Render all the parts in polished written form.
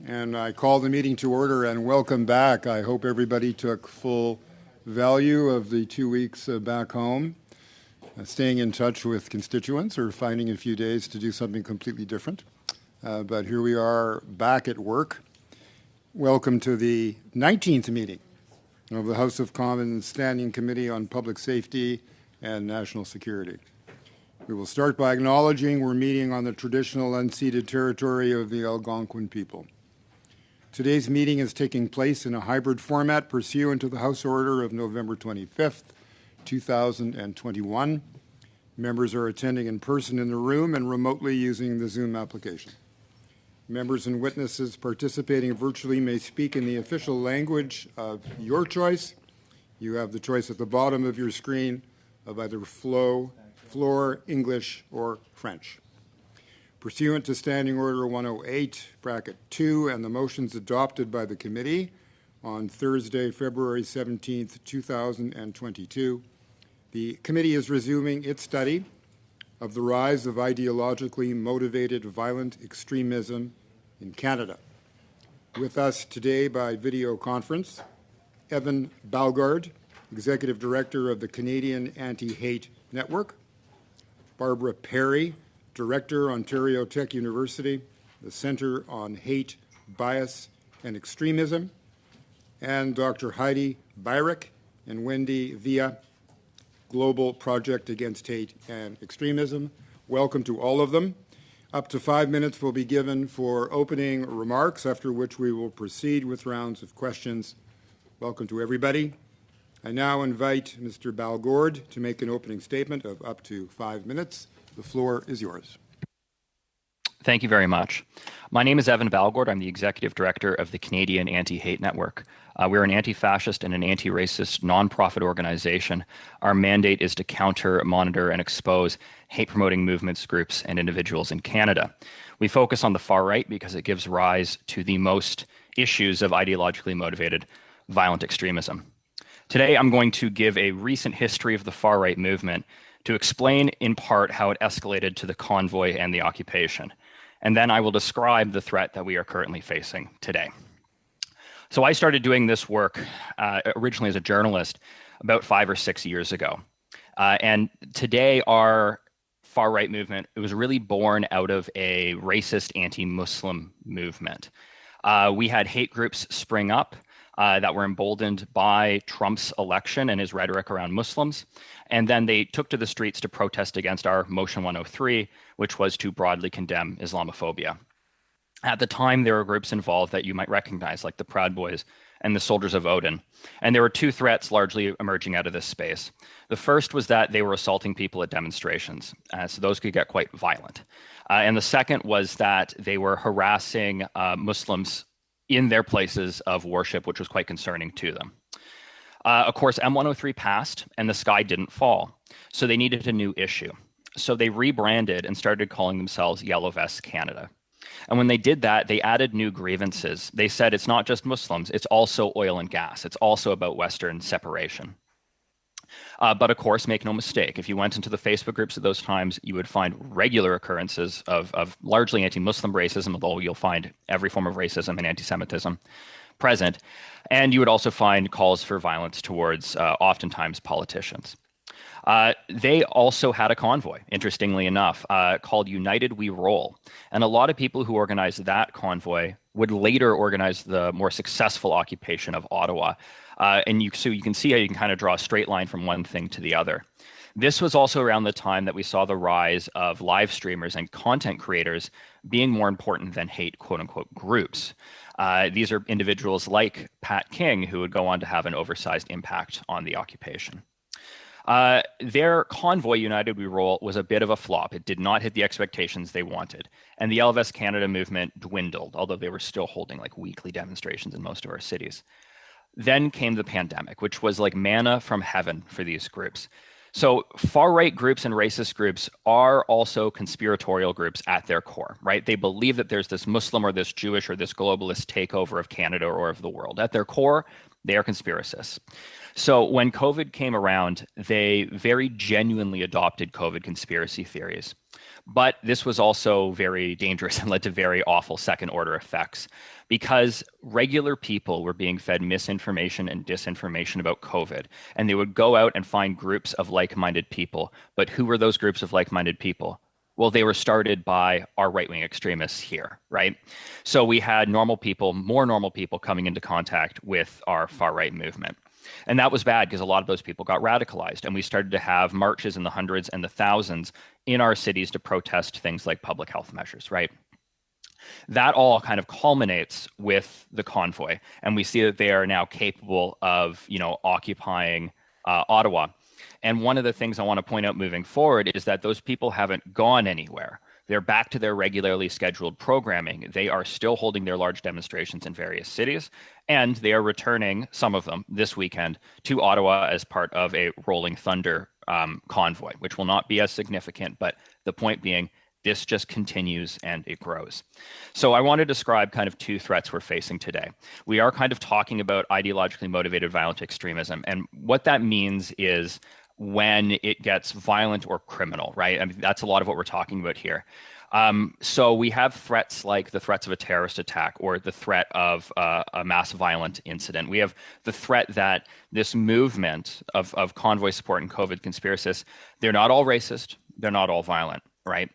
And I call the meeting to order and welcome back. I hope everybody took full value of the 2 weeks back home, staying in touch with constituents or finding a few days to do something completely different. But here we are back at work. Welcome to the 19th meeting of the House of Commons Standing Committee on Public Safety and National Security. We will start by acknowledging we're meeting on the traditional unceded territory of the Algonquin people. Today's meeting is taking place in a hybrid format pursuant to the House Order of November 25th, 2021. Members are attending in person in the room and remotely using the Zoom application. Members and witnesses participating virtually may speak in the official language of your choice. You have the choice at the bottom of your screen of either floor, English, or French. Pursuant to Standing Order 108, Bracket 2, and the motions adopted by the committee on Thursday, February 17th, 2022, the committee is resuming its study of the rise of ideologically motivated violent extremism in Canada. With us today by video conference, Evan Balgard, Executive Director of the Canadian Anti-Hate Network, Barbara Perry, Director, Ontario Tech University, the Centre on Hate, Bias, and Extremism, and Dr. Heidi Byrick and Wendy Villa, Global Project Against Hate and Extremism. Welcome to all of them. Up to 5 minutes will be given for opening remarks, after which we will proceed with rounds of questions. Welcome to everybody. I now invite Mr. Balgard to make an opening statement of up to 5 minutes. The floor is yours. Thank you very much. My name is Evan Balgard. I'm the Executive Director of the Canadian Anti-Hate Network. We're an anti-fascist and an anti-racist nonprofit organization. Our mandate is to counter, monitor, and expose hate-promoting movements, groups, and individuals in Canada. We focus on the far right because it gives rise to the most issues of ideologically motivated violent extremism. Today, I'm going to give a recent history of the far right movement to explain in part how it escalated to the convoy and the occupation. And then I will describe the threat that we are currently facing today. So I started doing this work originally as a journalist about 5 or 6 years ago. And today our far right movement, it was really born out of a racist anti-Muslim movement. We had hate groups spring up that were emboldened by Trump's election and his rhetoric around Muslims. And then they took to the streets to protest against our Motion 103, which was to broadly condemn Islamophobia. At the time, there were groups involved that you might recognize, like the Proud Boys and the Soldiers of Odin. And there were two threats largely emerging out of this space. The first was that they were assaulting people at demonstrations, so those could get quite violent. And the second was that they were harassing Muslims in their places of worship, which was quite concerning to them. Of course, M103 passed and the sky didn't fall, so they needed a new issue. So they rebranded and started calling themselves Yellow Vests Canada. And when they did that, they added new grievances. They said it's not just Muslims, it's also oil and gas. It's also about Western separation. But of course, make no mistake, if you went into the Facebook groups at those times, you would find regular occurrences of largely anti-Muslim racism, although you'll find every form of racism and anti-Semitism present. And you would also find calls for violence towards oftentimes politicians. They also had a convoy, interestingly enough, called United We Roll. And a lot of people who organized that convoy would later organize the more successful occupation of Ottawa. So you can see how you can kind of draw a straight line from one thing to the other. This was also around the time that we saw the rise of live streamers and content creators being more important than hate, quote unquote, groups. These are individuals like Pat King, who would go on to have an oversized impact on the occupation. Their convoy, United We Roll, was a bit of a flop. It did not hit the expectations they wanted. And the LVS Canada movement dwindled, although they were still holding like weekly demonstrations in most of our cities. Then came the pandemic, which was like manna from heaven for these groups. So far-right groups and racist groups are also conspiratorial groups at their core, right? They believe that there's this Muslim or this Jewish or this globalist takeover of Canada or of the world. At their core, they are conspiracists. So when COVID came around, they very genuinely adopted COVID conspiracy theories. But this was also very dangerous and led to very awful second order effects because regular people were being fed misinformation and disinformation about COVID. And they would go out and find groups of like minded people. But who were those groups of like minded people? Well, they were started by our right wing extremists here, right? So we had normal people, more normal people coming into contact with our far right movement. And that was bad because a lot of those people got radicalized. And we started to have marches in the hundreds and the thousands in our cities to protest things like public health measures, right? That all kind of culminates with the convoy. And we see that they are now capable of, occupying Ottawa. And one of the things I want to point out moving forward is that those people haven't gone anywhere. They're back to their regularly scheduled programming. They are still holding their large demonstrations in various cities, and they are returning, some of them, this weekend to Ottawa as part of a Rolling Thunder convoy, which will not be as significant, but the point being, this just continues and it grows. So I want to describe kind of two threats we're facing today. We are kind of talking about ideologically motivated violent extremism, and what that means is when it gets violent or criminal, right? I mean, that's a lot of what we're talking about here. So we have threats like the threats of a terrorist attack or the threat of a mass violent incident. We have the threat that this movement of convoy support and COVID conspiracists, they're not all racist, they're not all violent, right?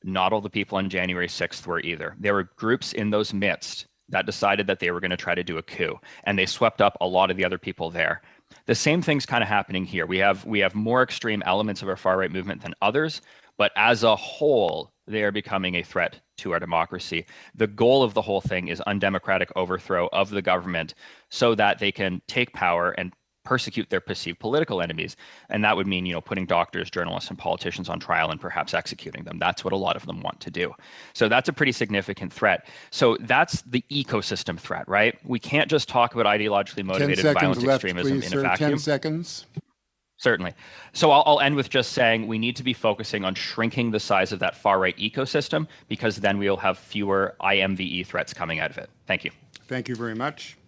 Not all the people on January 6th were either. There were groups in those midst that decided that they were going to try to do a coup, and they swept up a lot of the other people there. The same thing's kind of happening here. We have more extreme elements of our far right movement than others, but as a whole, they are becoming a threat to our democracy. The goal of the whole thing is undemocratic overthrow of the government so that they can take power and persecute their perceived political enemies. And that would mean, putting doctors, journalists, and politicians on trial and perhaps executing them. That's what a lot of them want to do. So that's a pretty significant threat. So that's the ecosystem threat, right? We can't just talk about ideologically motivated violent extremism in a vacuum. 10 seconds. Certainly. So I'll end with just saying we need to be focusing on shrinking the size of that far right ecosystem, because then we'll have fewer IMVE threats coming out of it. Thank you. Thank you very much.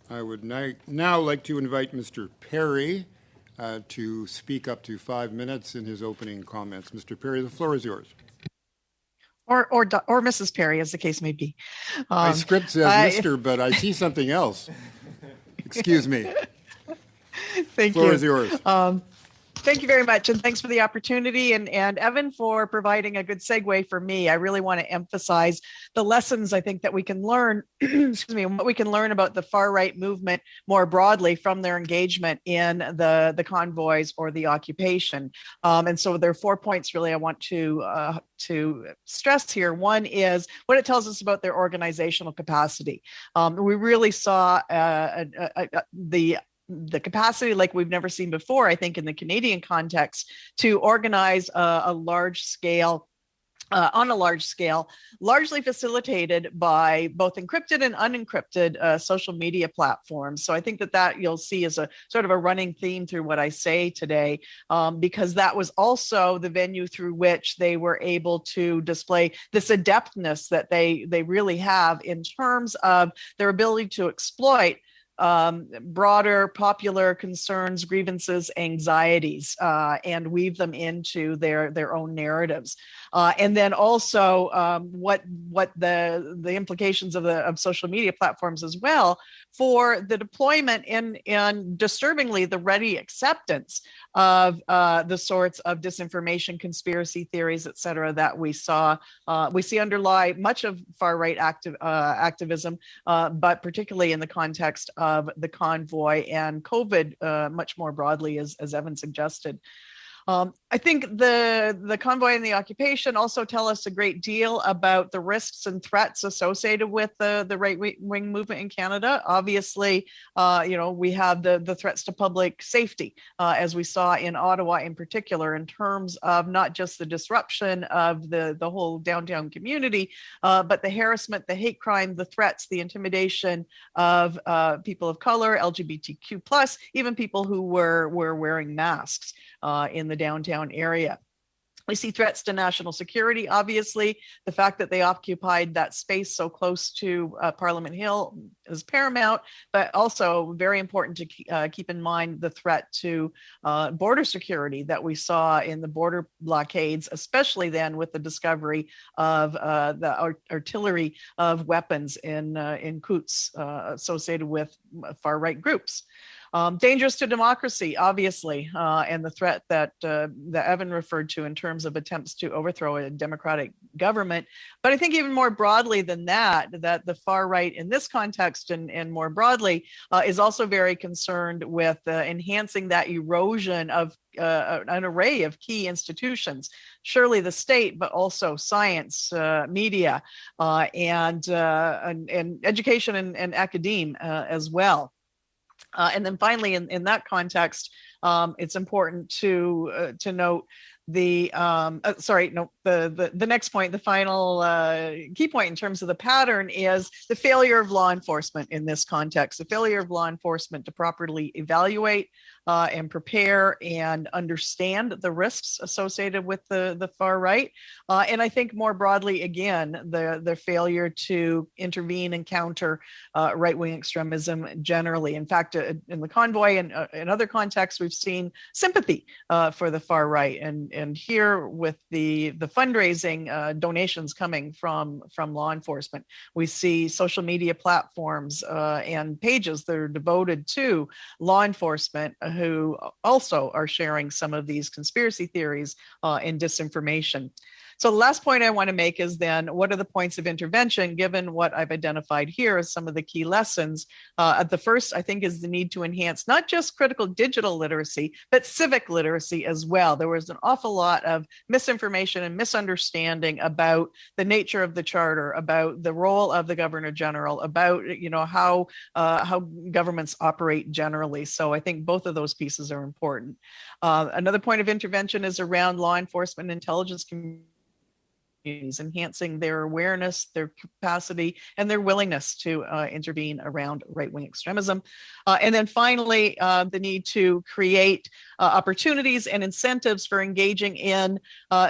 I would now like to invite Mr. Perry to speak up to 5 minutes in his opening comments. Mr. Perry, the floor is yours. Or Mrs. Perry, as the case may be. My script says Mr., but I see something else. Excuse me. Thank you. The floor is yours. Thank you very much, and thanks for the opportunity, and Evan for providing a good segue for me. I really want to emphasize the lessons I think that we can learn, what we can learn about the far right movement more broadly from their engagement in the convoys or the occupation. And so there are 4 points really I want to stress here. One is what it tells us about their organizational capacity. We really saw the capacity like we've never seen before, I think, in the Canadian context, to organize on a large scale, largely facilitated by both encrypted and unencrypted social media platforms. So I think that you'll see as a sort of a running theme through what I say today, because that was also the venue through which they were able to display this adeptness that they really have in terms of their ability to exploit broader popular concerns, grievances, anxieties, and weave them into their own narratives. And then also what the implications of social media platforms as well for the deployment and disturbingly the ready acceptance of the sorts of disinformation, conspiracy theories, et cetera, that we see underlie much of far right activism, but particularly in the context of the convoy and COVID much more broadly, as Evan suggested. I think the convoy and the occupation also tell us a great deal about the risks and threats associated with the right-wing movement in Canada. Obviously, we have the threats to public safety, as we saw in Ottawa in particular, in terms of not just the disruption of the whole downtown community, but the harassment, the hate crime, the threats, the intimidation of people of color, LGBTQ+, even people who were wearing masks in the downtown area. We see threats to national security, obviously. The fact that they occupied that space so close to Parliament Hill is paramount, but also very important to keep in mind the threat to border security that we saw in the border blockades, especially then with the discovery of the artillery of weapons in Quds associated with far-right groups. Dangerous to democracy, obviously, and the threat that Evan referred to in terms of attempts to overthrow a democratic government. But I think even more broadly than that the far right in this context and more broadly is also very concerned with enhancing that erosion of an array of key institutions, surely the state, but also science, media, and education and academia as well. And then finally, in that context, it's important to note the next point, the final key point in terms of the pattern is the failure of law enforcement in this context, the failure of law enforcement to properly evaluate and prepare and understand the risks associated with the far right. And I think more broadly, again, the failure to intervene and counter right-wing extremism generally. In fact, in the convoy and in other contexts, we've seen sympathy for the far right. And here with the fundraising donations coming from law enforcement, we see social media platforms and pages that are devoted to law enforcement who also are sharing some of these conspiracy theories and disinformation. So the last point I want to make is then, what are the points of intervention, given what I've identified here as some of the key lessons? The first, I think, is the need to enhance not just critical digital literacy, but civic literacy as well. There was an awful lot of misinformation and misunderstanding about the nature of the charter, about the role of the Governor General, about how governments operate generally. So I think both of those pieces are important. Another point of intervention is around law enforcement and intelligence communities, enhancing their awareness, their capacity, and their willingness to intervene around right-wing extremism. And then finally, the need to create opportunities and incentives for engaging in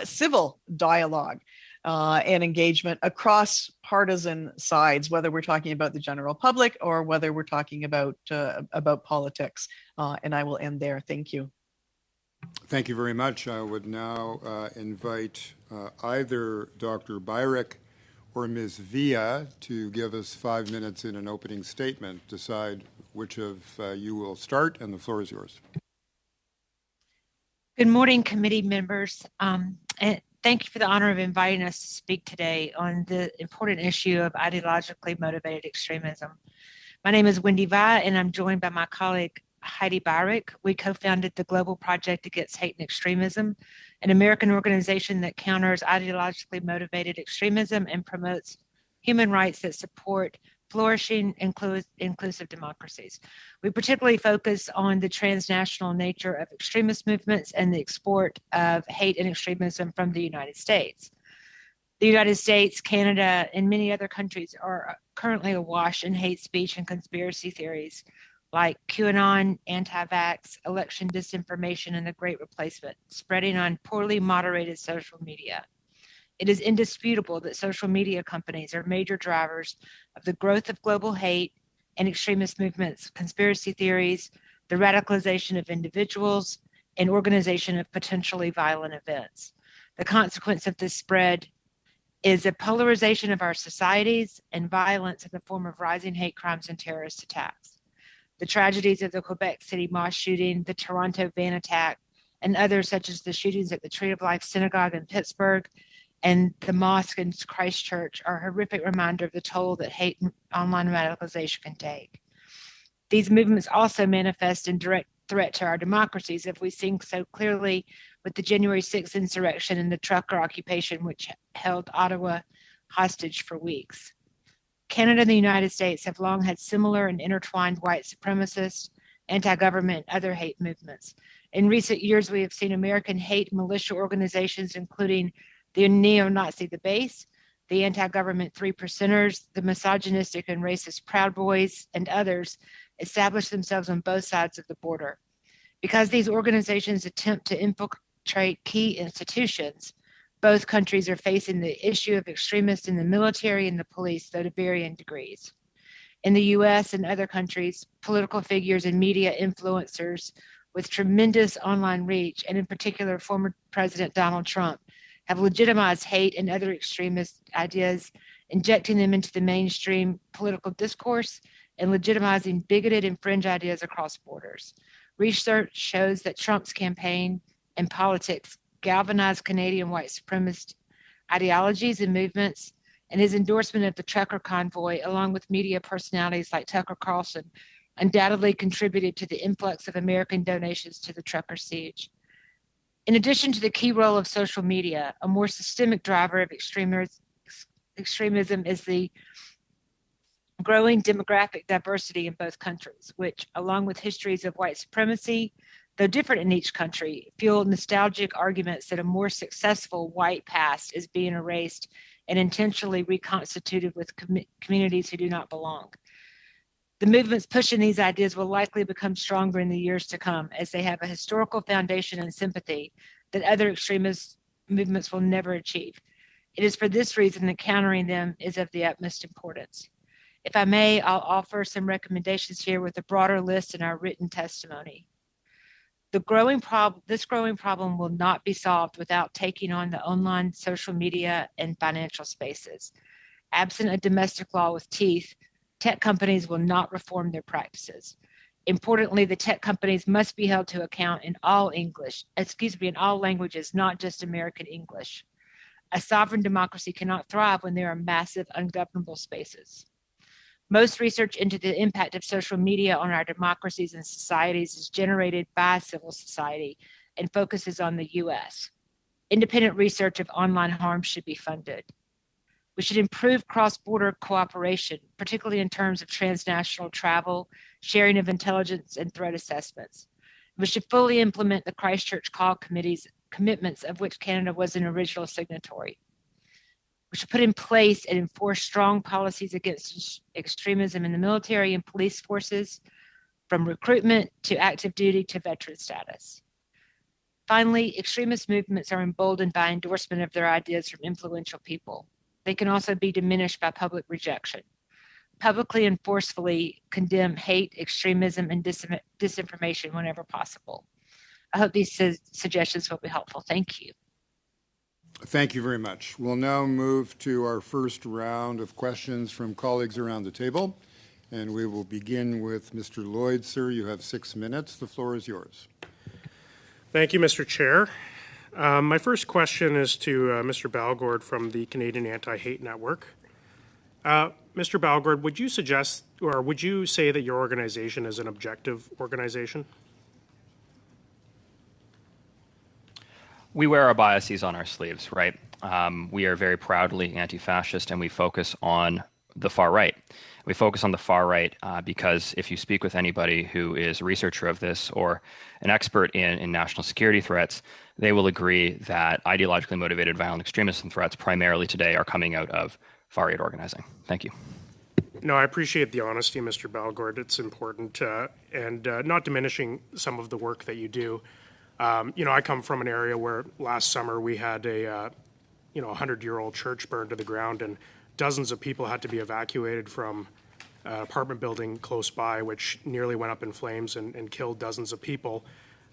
civil dialogue and engagement across partisan sides, whether we're talking about the general public or whether we're talking about politics. And I will end there. Thank you. Thank you very much. I would now invite either Dr. Byrick or Ms. Villa to give us 5 minutes in an opening statement. Decide which of you will start, and the floor is yours. Good morning, committee members. And thank you for the honor of inviting us to speak today on the important issue of ideologically motivated extremism. My name is Wendy Villa, and I'm joined by my colleague, Heidi Byrick. We co-founded the Global Project Against Hate and Extremism, an American organization that counters ideologically motivated extremism and promotes human rights that support flourishing, inclusive democracies. We particularly focus on the transnational nature of extremist movements and the export of hate and extremism from the United States. The United States, Canada, and many other countries are currently awash in hate speech and conspiracy theories like QAnon, anti-vax, election disinformation, and the Great Replacement, spreading on poorly moderated social media. It is indisputable that social media companies are major drivers of the growth of global hate and extremist movements, conspiracy theories, the radicalization of individuals, and organization of potentially violent events. The consequence of this spread is a polarization of our societies and violence in the form of rising hate crimes and terrorist attacks. The tragedies of the Quebec City mosque shooting, the Toronto van attack, and others such as the shootings at the Tree of Life Synagogue in Pittsburgh and the mosque in Christchurch are a horrific reminder of the toll that hate and online radicalization can take. These movements also manifest in direct threat to our democracies, if we see so clearly with the January 6th insurrection and the trucker occupation, which held Ottawa hostage for weeks. Canada and the United States have long had similar and intertwined white supremacist, anti-government, and other hate movements. In recent years, we have seen American hate militia organizations, including the neo-Nazi The Base, the anti-government Three Percenters, the misogynistic and racist Proud Boys, and others, establish themselves on both sides of the border. Because these organizations attempt to infiltrate key institutions. Both countries are facing the issue of extremists in the military and the police, though to varying degrees. In the US and other countries, political figures and media influencers with tremendous online reach, and in particular, former President Donald Trump, have legitimized hate and other extremist ideas, injecting them into the mainstream political discourse and legitimizing bigoted and fringe ideas across borders. Research shows that Trump's campaign and politics galvanized Canadian white supremacist ideologies and movements, and his endorsement of the trucker convoy, along with media personalities like Tucker Carlson, undoubtedly contributed to the influx of American donations to the trucker siege. In addition to the key role of social media, a more systemic driver of extremism is the growing demographic diversity in both countries, which, along with histories of white supremacy, though different in each country, fuel nostalgic arguments that a more successful white past is being erased and intentionally reconstituted with communities who do not belong. The movements pushing these ideas will likely become stronger in the years to come, as they have a historical foundation and sympathy that other extremist movements will never achieve. It is for this reason that countering them is of the utmost importance. If I may, I'll offer some recommendations here with a broader list in our written testimony. This growing problem will not be solved without taking on the online, social media, and financial spaces. Absent a domestic law with teeth, tech companies will not reform their practices. Importantly, the tech companies must be held to account in all languages, not just American English. A sovereign democracy cannot thrive when there are massive ungovernable spaces. Most research into the impact of social media on our democracies and societies is generated by civil society and focuses on the US. Independent research of online harm should be funded. We should improve cross-border cooperation, particularly in terms of transnational travel, sharing of intelligence, and threat assessments. We should fully implement the Christchurch Call Committee's commitments, of which Canada was an original signatory. We should put in place and enforce strong policies against extremism in the military and police forces, from recruitment to active duty to veteran status. Finally, extremist movements are emboldened by endorsement of their ideas from influential people. They can also be diminished by public rejection. Publicly and forcefully condemn hate, extremism, and disinformation whenever possible. I hope these suggestions will be helpful. Thank you. Thank you very much. We'll now move to our first round of questions from colleagues around the table. And we will begin with Mr. Lloyd. Sir, you have 6 minutes. The floor is yours. Thank you, Mr. Chair. My first question is to Mr. Balgord from the Canadian Anti-Hate Network. Mr. Balgord, would you suggest, or would you say that your organization is an objective organization? We wear our biases on our sleeves, right? We are very proudly anti-fascist, and we focus on the far right. We focus on the far right because if you speak with anybody who is a researcher of this or an expert in national security threats, they will agree that ideologically motivated violent extremism threats primarily today are coming out of far right organizing. Thank you. No, I appreciate the honesty, Mr. Balgord. It's important and not diminishing some of the work that you do. I come from an area where last summer we had a 100-year-old church burned to the ground, and dozens of people had to be evacuated from an apartment building close by, which nearly went up in flames and killed dozens of people.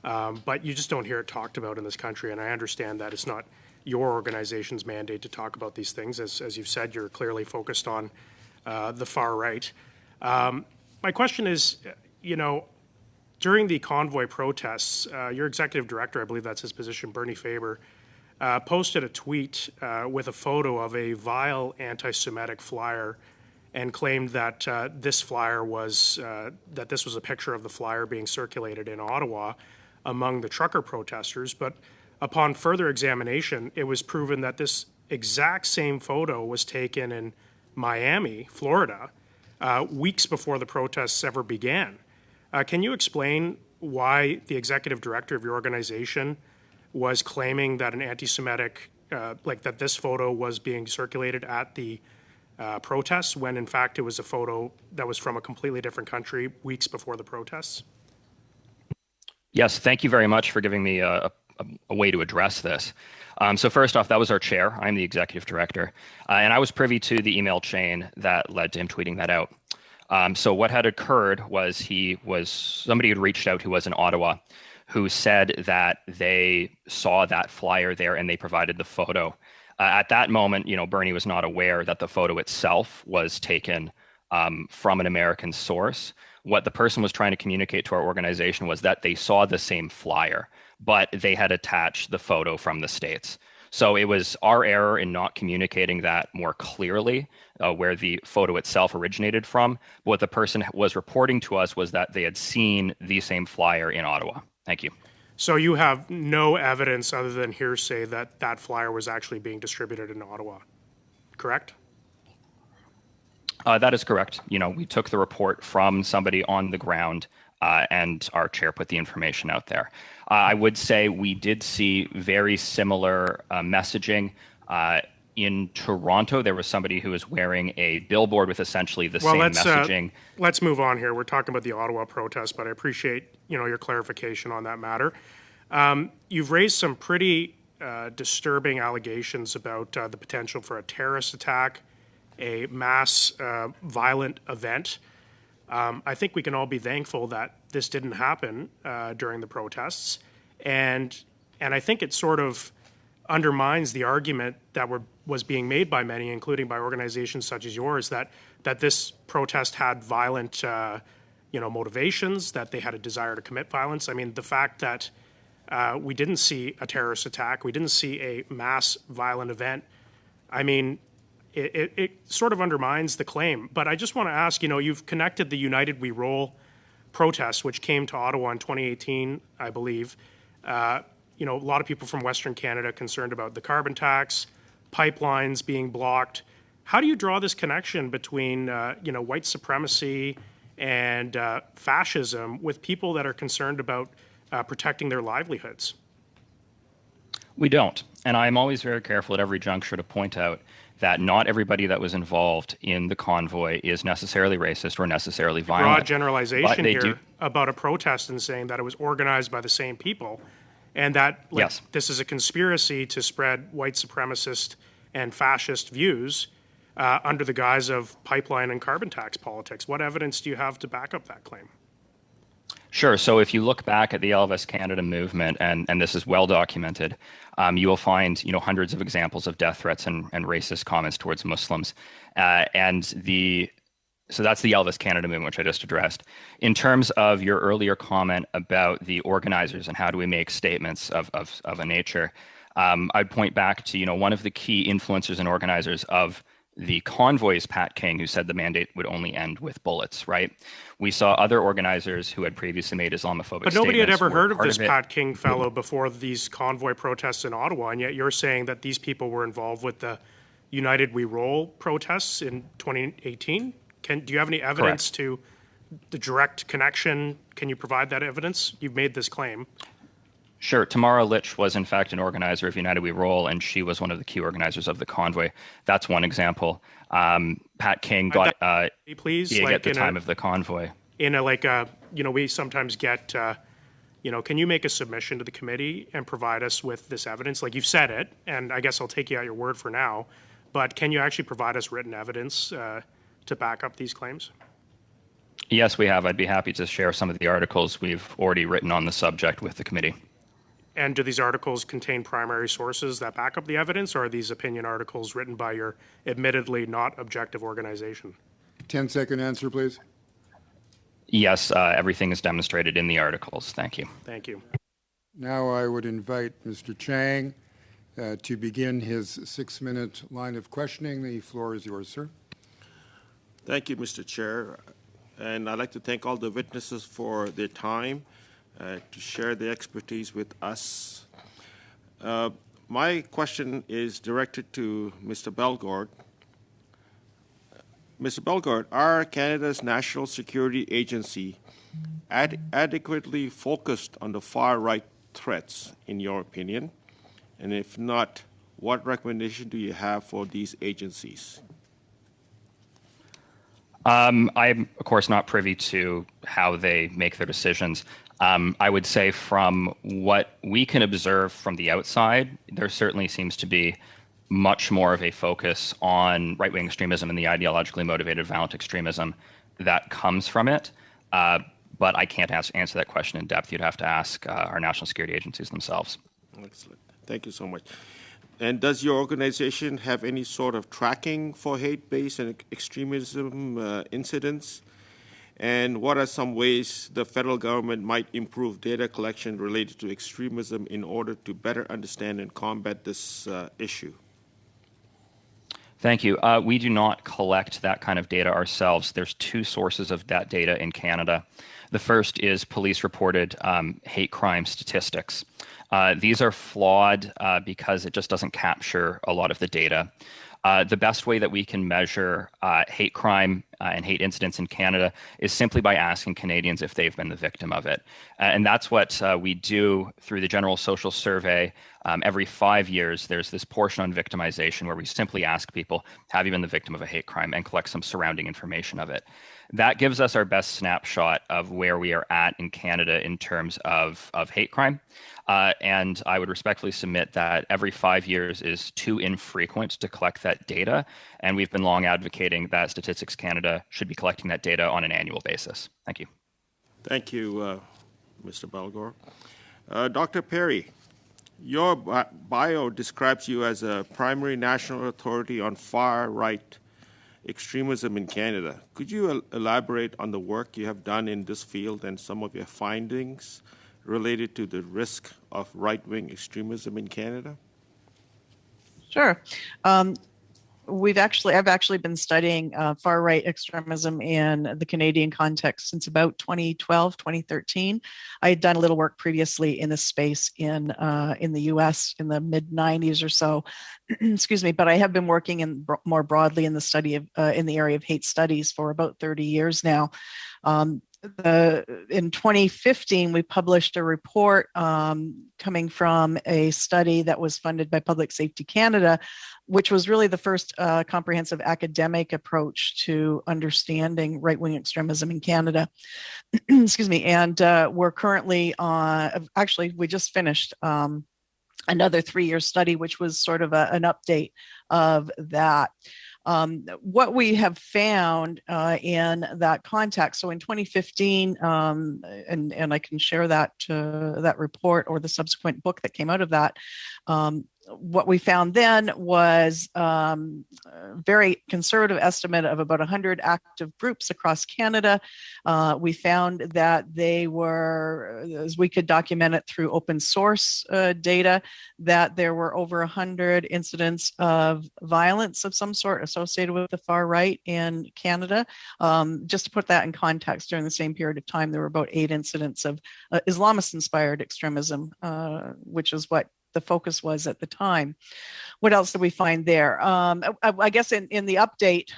But you just don't hear it talked about in this country, and I understand that it's not your organization's mandate to talk about these things. As you've said, you're clearly focused on the far right. My question is, during the convoy protests, your executive director, I believe that's his position, Bernie Faber, posted a tweet with a photo of a vile anti-Semitic flyer and claimed that this was a picture of the flyer being circulated in Ottawa among the trucker protesters. But upon further examination, it was proven that this exact same photo was taken in Miami, Florida, weeks before the protests ever began. Can you explain why the executive director of your organization was claiming that an anti-Semitic, that this photo was being circulated at the protests, when in fact it was a photo that was from a completely different country weeks before the protests? Yes, thank you very much for giving me a a way to address this. So first off, that was our chair. I'm the executive director, and I was privy to the email chain that led to him tweeting that out. So what had occurred was somebody had reached out who was in Ottawa, who said that they saw that flyer there and they provided the photo. At that moment, Bernie was not aware that the photo itself was taken from an American source. What the person was trying to communicate to our organization was that they saw the same flyer, but they had attached the photo from the States. So it was our error in not communicating that more clearly, where the photo itself originated from. But what the person was reporting to us was that they had seen the same flyer in Ottawa. Thank you. So you have no evidence other than hearsay that that flyer was actually being distributed in Ottawa, correct? That is correct. We took the report from somebody on the ground, and our chair put the information out there. I would say we did see very similar messaging. In Toronto, there was somebody who was wearing a billboard with essentially the same messaging. Let's move on here. We're talking about the Ottawa protest, but I appreciate your clarification on that matter. You've raised some pretty disturbing allegations about the potential for a terrorist attack, a mass violent event. I think we can all be thankful that this didn't happen during the protests, and I think it sort of undermines the argument that was being made by many, including by organizations such as yours, that this protest had violent motivations, that they had a desire to commit violence. I mean, the fact that we didn't see a terrorist attack, we didn't see a mass violent event, I mean, it sort of undermines the claim. But I just want to ask, you've connected the United We Roll protests, which came to Ottawa in 2018, I believe. A lot of people from Western Canada concerned about the carbon tax, pipelines being blocked. How do you draw this connection between, white supremacy and fascism with people that are concerned about protecting their livelihoods? We don't. And I'm always very careful at every juncture to point out that not everybody that was involved in the convoy is necessarily racist or necessarily violent. Broad generalization here about a protest and saying that it was organized by the same people, and that yes, this is a conspiracy to spread white supremacist and fascist views under the guise of pipeline and carbon tax politics. What evidence do you have to back up that claim? Sure. So if you look back at the Elvis Canada movement, and this is well documented, you will find hundreds of examples of death threats and racist comments towards Muslims. So that's the Elvis Canada movement, which I just addressed. In terms of your earlier comment about the organizers and how do we make statements of a nature, I'd point back to one of the key influencers and organizers of the convoys, Pat King, who said the mandate would only end with bullets, right? We saw other organizers who had previously made Islamophobic statements. But nobody had ever heard of this Pat King fellow before these convoy protests in Ottawa, and yet you're saying that these people were involved with the United We Roll protests in 2018? Do you have any evidence to the direct connection? Can you provide that evidence? You've made this claim. Sure. Tamara Litch was, in fact, an organizer of United We Roll, and she was one of the key organizers of the convoy. That's one example. Pat King got please, gig at the time of the convoy. We sometimes get, can you make a submission to the committee and provide us with this evidence? Like, you've said it, and I guess I'll take you at your word for now, but can you actually provide us written evidence to back up these claims? Yes, we have. I'd be happy to share some of the articles we've already written on the subject with the committee. And do these articles contain primary sources that back up the evidence, or are these opinion articles written by your admittedly not objective organization? 10-second answer, please. Yes, everything is demonstrated in the articles. Thank you. Thank you. Now I would invite Mr. Chang to begin his 6-minute line of questioning. The floor is yours, sir. Thank you, Mr. Chair. And I'd like to thank all the witnesses for their time to share their expertise with us. My question is directed to Mr. Bellegarde. Mr. Bellegarde, are Canada's National Security Agency adequately focused on the far-right threats, in your opinion? And if not, what recommendation do you have for these agencies? I'm, of course, not privy to how they make their decisions. I would say from what we can observe from the outside, there certainly seems to be much more of a focus on right-wing extremism and the ideologically motivated violent extremism that comes from it. But I can't answer that question in depth. You'd have to ask our national security agencies themselves. Excellent. Thank you so much. And does your organization have any sort of tracking for hate-based and extremism incidents? And what are some ways the federal government might improve data collection related to extremism in order to better understand and combat this issue? Thank you. We do not collect that kind of data ourselves. There's two sources of that data in Canada. The first is police-reported hate crime statistics. These are flawed because it just doesn't capture a lot of the data. The best way that we can measure hate crime and hate incidents in Canada is simply by asking Canadians if they've been the victim of it. And that's what we do through the General Social Survey. Every 5 years, there's this portion on victimization where we simply ask people, have you been the victim of a hate crime, and collect some surrounding information of it. That gives us our best snapshot of where we are at in Canada in terms of hate crime. And I would respectfully submit that every 5 years is too infrequent to collect that data. And we've been long advocating that Statistics Canada should be collecting that data on an annual basis. Thank you. Thank you, Mr. Balgor. Dr. Perry, your bio describes you as a primary national authority on far-right extremism in Canada. Could you elaborate on the work you have done in this field and some of your findings related to the risk of right-wing extremism in Canada? Sure. I've actually been studying far-right extremism in the Canadian context since about 2012, 2013. I had done a little work previously in this space in the U.S. in the mid-90s or so. Excuse me, but I have been working more broadly in the study of in the area of hate studies for about 30 years now. In 2015, we published a report coming from a study that was funded by Public Safety Canada, which was really the first comprehensive academic approach to understanding right-wing extremism in Canada. Excuse me. And we're currently actually, we just finished another 3-year study, which was sort of an update of that. What we have found in that context, so in 2015, and I can share that report or the subsequent book that came out of that, what we found then was a very conservative estimate of about 100 active groups across Canada. We found that they were, as we could document it through open source data, that there were over 100 incidents of violence of some sort associated with the far right in Canada. Just to put that in context, during the same period of time, there were about 8 incidents of Islamist-inspired extremism, which is what the focus was at the time. What else did we find there? I guess in the update,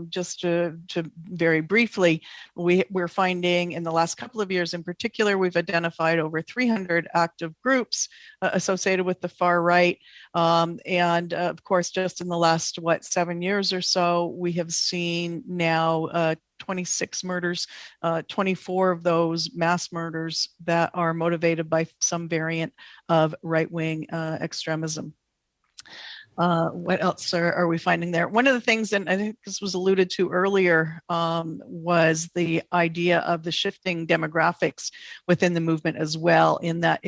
just to very briefly, we're finding in the last couple of years in particular, we've identified over 300 active groups associated with the far right. And of course, just in the last, 7 years or so, we have seen now 26 murders, 24 of those mass murders that are motivated by some variant of right-wing extremism. What else are we finding there? One of the things, and I think this was alluded to earlier, was the idea of the shifting demographics within the movement as well, in that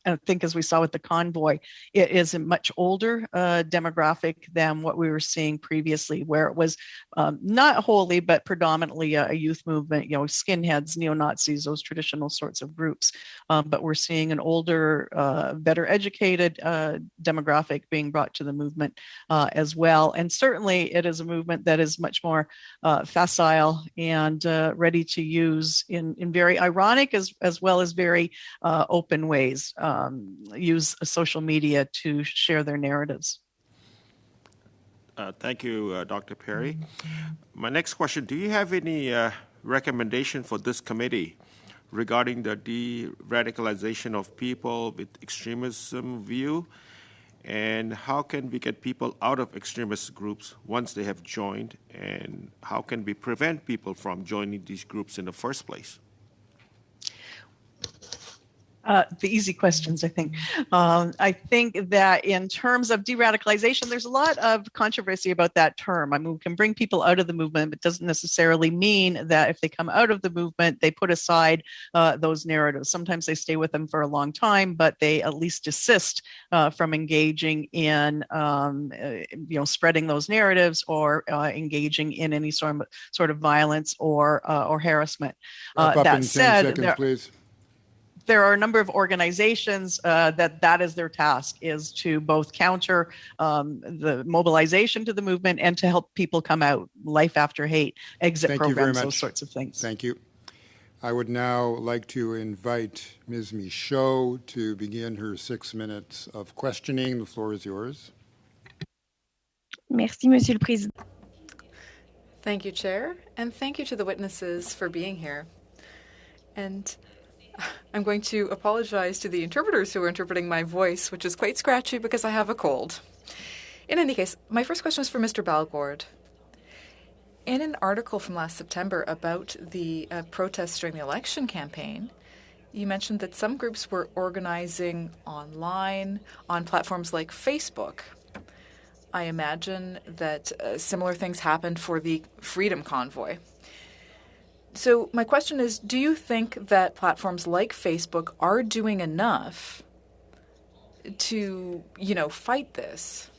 I think, as we saw with the convoy, it is a much older demographic than what we were seeing previously, where it was not wholly, but predominantly a youth movement, skinheads, neo-Nazis, those traditional sorts of groups. But we're seeing an older, better educated demographic being brought to the movement as well. And certainly it is a movement that is much more facile and ready to use in very ironic as well as very open ways, use social media to share their narratives. Thank you, Dr. Perry. My next question, do you have any recommendation for this committee regarding the de-radicalization of people with extremism view? And how can we get people out of extremist groups once they have joined? And how can we prevent people from joining these groups in the first place? The easy questions, I think. I think that in terms of de-radicalization, there's a lot of controversy about that term. I mean, we can bring people out of the movement, but it doesn't necessarily mean that if they come out of the movement, they put aside those narratives. Sometimes they stay with them for a long time, but they at least desist from engaging in, spreading those narratives or engaging in any sort of violence or harassment. Wrap up That in 10 said, seconds, please. there are a number of organizations that is their task, is to both counter the mobilization to the movement and to help people come out. Life After Hate, exit Thank you very programs, much. those sorts of things. Thank you. I would now like to invite Ms. Michaud to begin her 6 minutes of questioning. The floor is yours. Merci, Monsieur le Président. Thank you, Chair, and thank you to the witnesses for being here. And I'm going to apologize to the interpreters who are interpreting my voice, which is quite scratchy because I have a cold. In any case, my first question is for Mr. Balgord. In an article from last September about the protests during the election campaign, you mentioned that some groups were organizing online on platforms like Facebook. I imagine that similar things happened for the Freedom Convoy. So my question is, do you think that platforms like Facebook are doing enough to, fight this?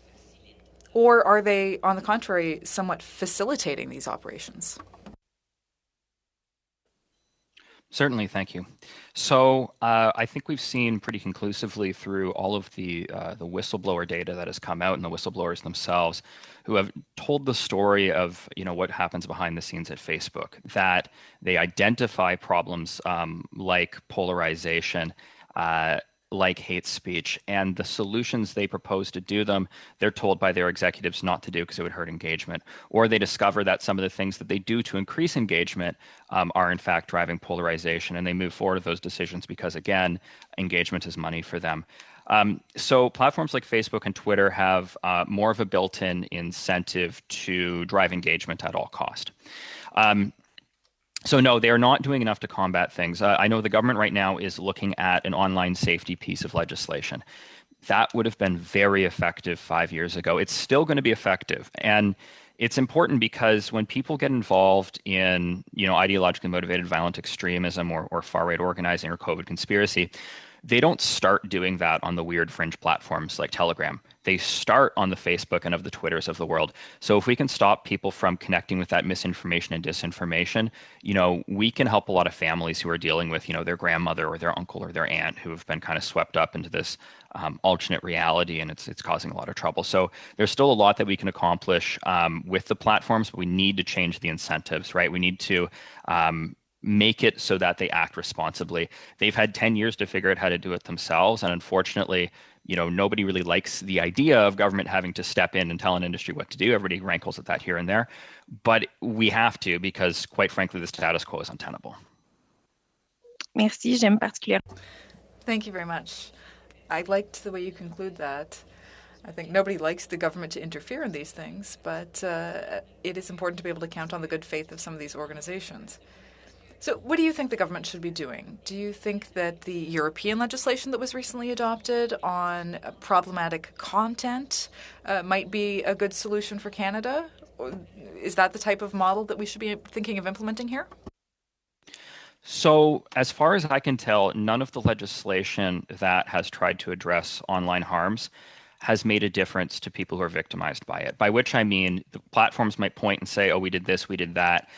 Or are they, on the contrary, somewhat facilitating these operations? Certainly, thank you. So I think we've seen pretty conclusively through all of the whistleblower data that has come out and the whistleblowers themselves who have told the story of what happens behind the scenes at Facebook, that they identify problems like polarization, like hate speech, and the solutions they propose to do them, they're told by their executives not to do because it would hurt engagement. Or they discover that some of the things that they do to increase engagement are in fact driving polarization, and they move forward with those decisions because, again, engagement is money for them. So platforms like Facebook and Twitter have more of a built-in incentive to drive engagement at all cost. So no, they are not doing enough to combat things. I know the government right now is looking at an online safety piece of legislation. That would have been very effective 5 years ago. It's still going to be effective. And it's important because when people get involved in, ideologically motivated violent extremism or far-right organizing or COVID conspiracy, they don't start doing that on the weird fringe platforms like Telegram. They start on the Facebook and of the Twitters of the world. So if we can stop people from connecting with that misinformation and disinformation, we can help a lot of families who are dealing with, their grandmother or their uncle or their aunt who have been kind of swept up into this alternate reality, and it's causing a lot of trouble. So there's still a lot that we can accomplish with the platforms, but we need to change the incentives, right? We need to make it so that they act responsibly. They've had 10 years to figure out how to do it themselves, and unfortunately, nobody really likes the idea of government having to step in and tell an industry what to do. Everybody rankles at that here and there, but we have to because, quite frankly, the status quo is untenable. Merci, j'aime particulièrement. Thank you very much. I liked the way you conclude that. I think nobody likes the government to interfere in these things, but it is important to be able to count on the good faith of some of these organizations. So what do you think the government should be doing? Do you think that the European legislation that was recently adopted on problematic content might be a good solution for Canada? Is that the type of model that we should be thinking of implementing here? So as far as I can tell, none of the legislation that has tried to address online harms has made a difference to people who are victimized by it, by which I mean the platforms might point and say, oh, we did this, we did that.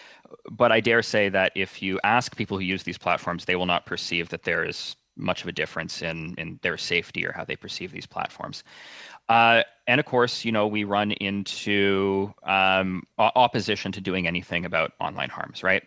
But I dare say that if you ask people who use these platforms, they will not perceive that there is much of a difference in their safety or how they perceive these platforms. And of course, we run into opposition to doing anything about online harms, right?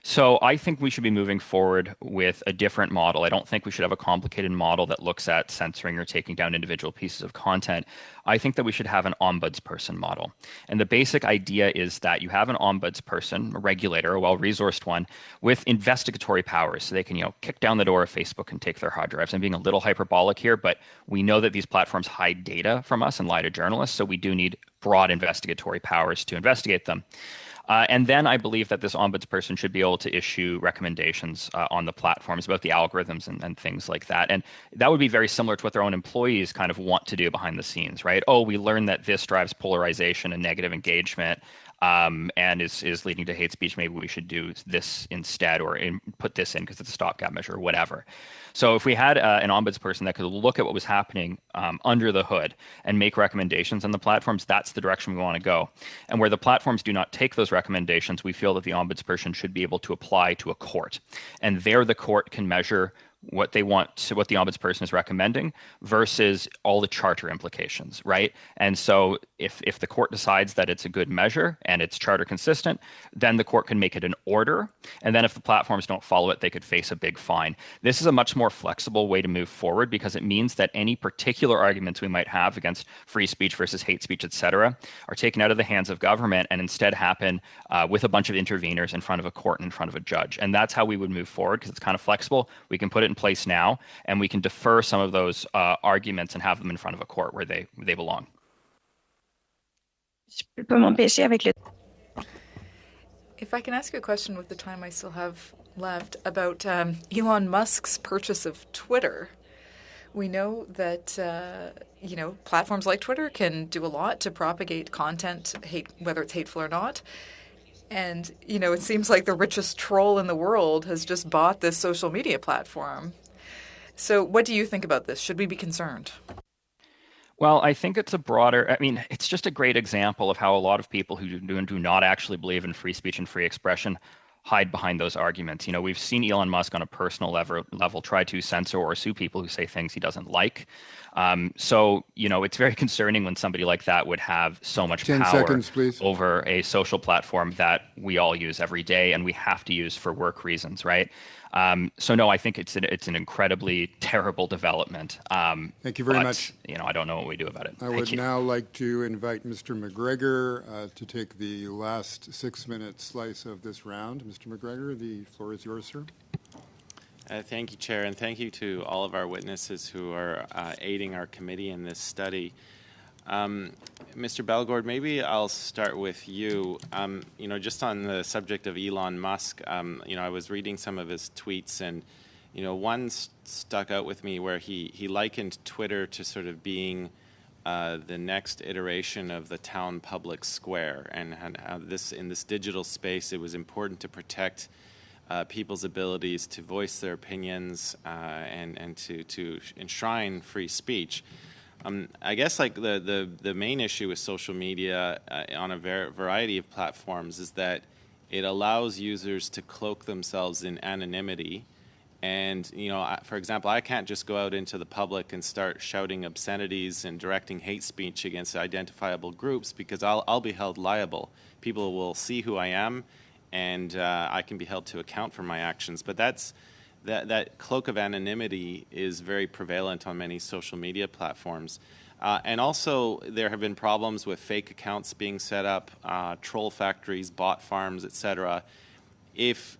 So I think we should be moving forward with a different model. I don't think we should have a complicated model that looks at censoring or taking down individual pieces of content. I think that we should have an ombudsperson model. And the basic idea is that you have an ombudsperson, a regulator, a well-resourced one, with investigatory powers. So they can, kick down the door of Facebook and take their hard drives. I'm being a little hyperbolic here, but we know that these platforms hide data from us and lie to journalists. So we do need broad investigatory powers to investigate them. And then I believe that this ombudsperson should be able to issue recommendations on the platforms about the algorithms and things like that. And that would be very similar to what their own employees kind of want to do behind the scenes, right? Oh, we learned that this drives polarization and negative engagement. And is leading to hate speech. Maybe we should do this instead, or put this in because it's a stopgap measure or whatever. So if we had an ombudsperson that could look at what was happening under the hood and make recommendations on the platforms, that's the direction we want to go. And where the platforms do not take those recommendations, we feel that the ombudsperson should be able to apply to a court. And there the court can measure what they want to, what the ombudsperson is recommending versus all the charter implications, right? And so if the court decides that it's a good measure and it's charter consistent, then the court can make it an order. And then if the platforms don't follow it, they could face a big fine. This is a much more flexible way to move forward because it means that any particular arguments we might have against free speech versus hate speech, et cetera, are taken out of the hands of government and instead happen with a bunch of interveners in front of a court and in front of a judge. And that's how we would move forward because it's kind of flexible. We can put it in place now, and we can defer some of those arguments and have them in front of a court where they belong. If I can ask you a question with the time I still have left about Elon Musk's purchase of Twitter. We know that platforms like Twitter can do a lot to propagate content, whether it's hateful or not. And, it seems like the richest troll in the world has just bought this social media platform. So what do you think about this? Should we be concerned? Well, I think it's it's just a great example of how a lot of people who do not actually believe in free speech and free expression hide behind those arguments. We've seen Elon Musk on a personal level try to censor or sue people who say things he doesn't like. So, it's very concerning when somebody like that would have so much 10 power seconds, please. over a social platform that we all use every day and we have to use for work reasons, right? So no, I think it's an incredibly terrible development. Thank you very much. I don't know what we do about it. I would now like to invite Mr. McGregor to take the last 6-minute slice of this round. Mr. McGregor, the floor is yours, sir. Thank you, Chair, and thank you to all of our witnesses who are aiding our committee in this study. Mr. Bellegarde, maybe I'll start with you. Just on the subject of Elon Musk, I was reading some of his tweets, and one stuck out with me where he likened Twitter to sort of being the next iteration of the town public square, and how in this digital space it was important to protect people's abilities to voice their opinions and to enshrine free speech. I guess the main issue with social media on a variety of platforms is that it allows users to cloak themselves in anonymity. And, for example, I can't just go out into the public and start shouting obscenities and directing hate speech against identifiable groups because I'll be held liable. People will see who I am, and I can be held to account for my actions. But that cloak of anonymity is very prevalent on many social media platforms. And also, there have been problems with fake accounts being set up, troll factories, bot farms, etc. If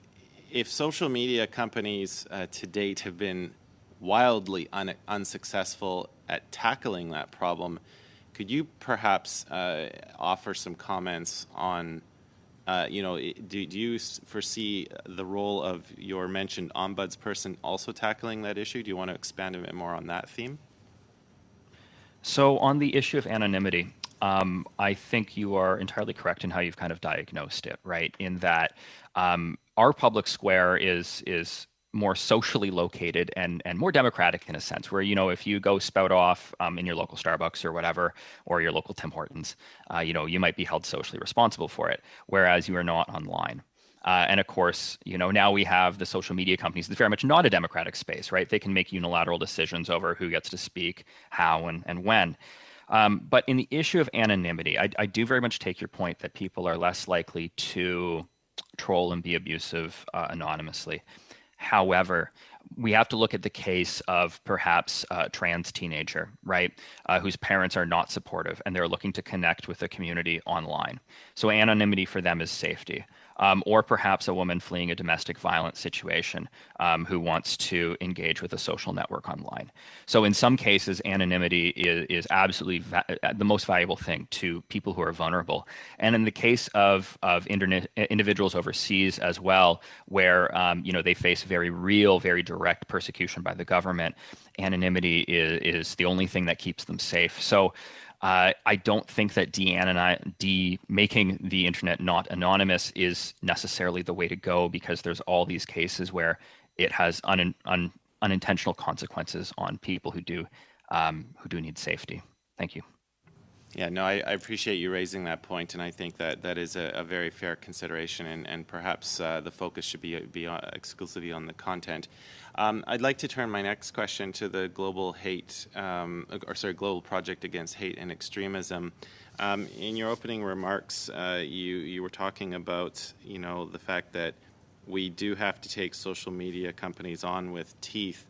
social media companies to date have been wildly unsuccessul at tackling that problem, could you perhaps offer some comments on do you foresee the role of your mentioned ombudsperson also tackling that issue? Do you want to expand a bit more on that theme? So on the issue of anonymity, I think you are entirely correct in how you've kind of diagnosed it, right? In that our public square is more socially located and more democratic in a sense, where, if you go spout off in your local Starbucks or whatever, or your local Tim Hortons, you might be held socially responsible for it, whereas you are not online. And of course, now we have the social media companies. It's very much not a democratic space, right? They can make unilateral decisions over who gets to speak, how, and when. But in the issue of anonymity, I do very much take your point that people are less likely to troll and be abusive anonymously. However, we have to look at the case of perhaps a trans teenager, right, whose parents are not supportive and they're looking to connect with the community online. So anonymity for them is safety. Or perhaps a woman fleeing a domestic violence situation who wants to engage with a social network online. So in some cases, anonymity is absolutely the most valuable thing to people who are vulnerable. And in the case of individuals overseas as well, where they face very real, very direct persecution by the government, anonymity is the only thing that keeps them safe. So I don't think that making the internet not anonymous is necessarily the way to go, because there's all these cases where it has unintentional consequences on people who do need safety. Thank you. Yeah, no, I appreciate you raising that point, and I think that is a very fair consideration, and perhaps the focus should be exclusively on the content. I'd like to turn my next question to the Global Project Against Hate and Extremism. In your opening remarks, you were talking about the fact that we do have to take social media companies on with teeth.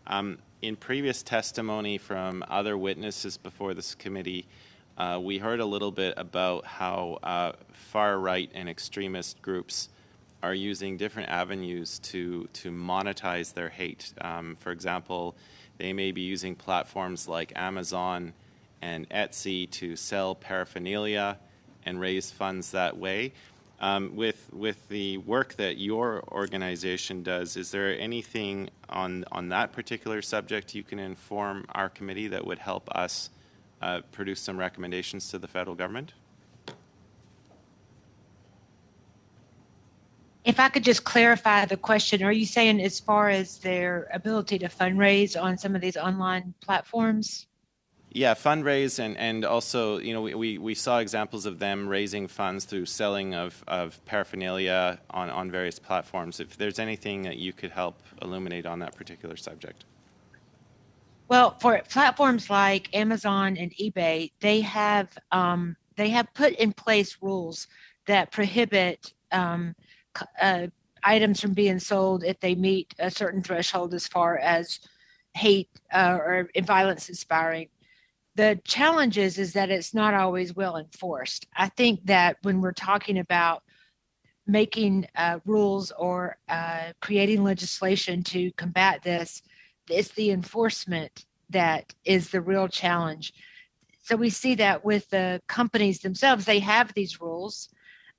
In previous testimony from other witnesses before this committee, we heard a little bit about how far-right and extremist groups are using different avenues to monetize their hate. For example, they may be using platforms like Amazon and Etsy to sell paraphernalia and raise funds that way. With the work that your organization does, is there anything on that particular subject you can inform our committee that would help us produce some recommendations to the federal government? If I could just clarify the question, are you saying as far as their ability to fundraise on some of these online platforms? Yeah, fundraise, and also, we saw examples of them raising funds through selling of paraphernalia on various platforms. If there's anything that you could help illuminate on that particular subject. Well, for platforms like Amazon and eBay, they have put in place rules that prohibit items from being sold if they meet a certain threshold as far as hate or violence inspiring. The challenge is that it's not always well enforced. I think that when we're talking about making rules or creating legislation to combat this, it's the enforcement that is the real challenge. So we see that with the companies themselves, they have these rules.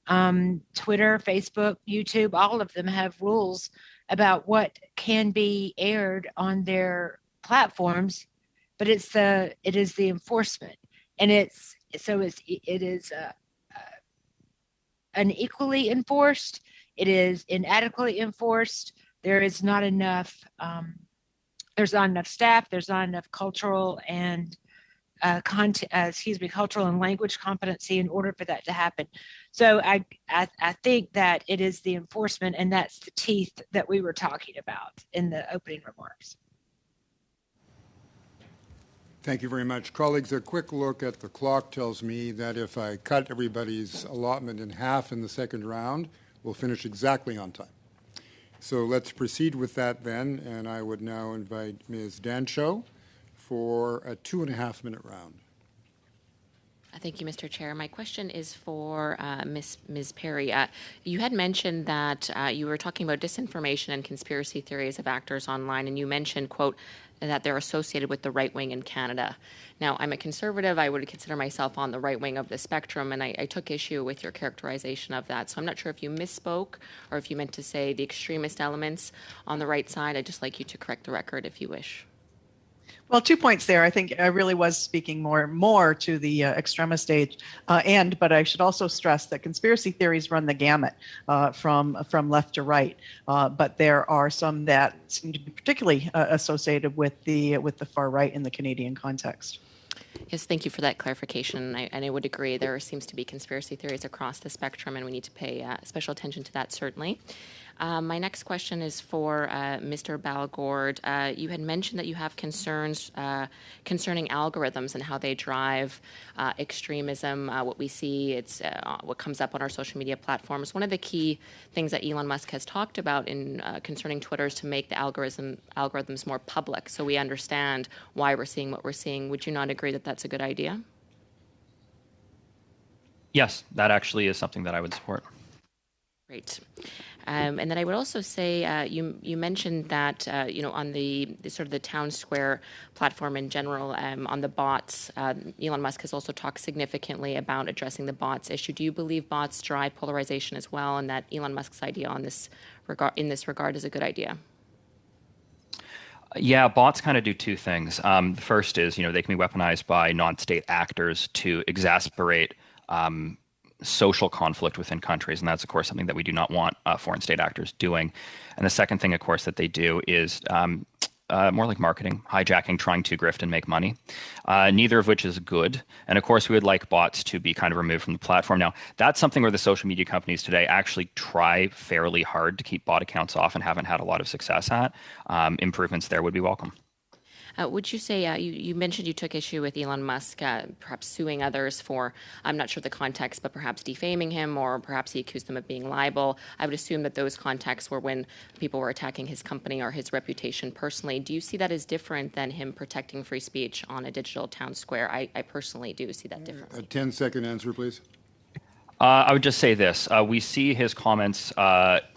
Twitter, Facebook, YouTube, all of them have rules about what can be aired on their platforms, but it is the enforcement, and it is unequally enforced. It is inadequately enforced. There is not enough. There's not enough staff. There's not enough cultural and cultural and language competency in order for that to happen. So I think that it is the enforcement, and that's the teeth that we were talking about in the opening remarks. Thank you very much. Colleagues, a quick look at the clock tells me that if I cut everybody's allotment in half in the second round, we'll finish exactly on time. So let's proceed with that then, and I would now invite Ms. Dancho for a 2.5-minute round. Thank you, Mr. Chair. My question is for Ms. Perry. You had mentioned that you were talking about disinformation and conspiracy theories of actors online, and you mentioned, quote, that they're associated with the right wing in Canada. Now, I'm a conservative. I would consider myself on the right wing of the spectrum, and I took issue with your characterization of that. So I'm not sure if you misspoke or if you meant to say the extremist elements on the right side. I'd just like you to correct the record if you wish. Well, 2 points there. I think I really was speaking more to the extremist end, but I should also stress that conspiracy theories run the gamut from left to right. But there are some that seem to be particularly associated with the far right in the Canadian context. Yes, thank you for that clarification. And I would agree there seems to be conspiracy theories across the spectrum, and we need to pay special attention to that, certainly. My next question is for Mr. Balgord. You had mentioned that you have concerns concerning algorithms and how they drive extremism. What we see, it's what comes up on our social media platforms. One of the key things that Elon Musk has talked about in concerning Twitter is to make the algorithms more public, so we understand why we're seeing what we're seeing. Would you not agree that that's a good idea? Yes, that actually is something that I would support. Great. And then I would also say you mentioned that on the sort of the town square platform in general, on the bots, Elon Musk has also talked significantly about addressing the bots issue. Do you believe bots drive polarization as well, and that Elon Musk's idea on this in this regard is a good idea? Yeah, bots kind of do two things. The first is, they can be weaponized by non-state actors to exacerbate social conflict within countries, and that's, of course, something that we do not want foreign state actors doing. And the second thing, of course, that they do is more like marketing, hijacking, trying to grift and make money, neither of which is good. And of course, we would like bots to be kind of removed from the platform. Now, that's something where the social media companies today actually try fairly hard to keep bot accounts off and haven't had a lot of success at. Improvements there would be welcome. Would you say, you mentioned you took issue with Elon Musk perhaps suing others for, I'm not sure the context, but perhaps defaming him, or perhaps he accused them of being liable. I would assume that those contexts were when people were attacking his company or his reputation personally. Do you see that as different than him protecting free speech on a digital town square? I personally do see that differently. A 10-second answer, please. I would just say this. We see his comments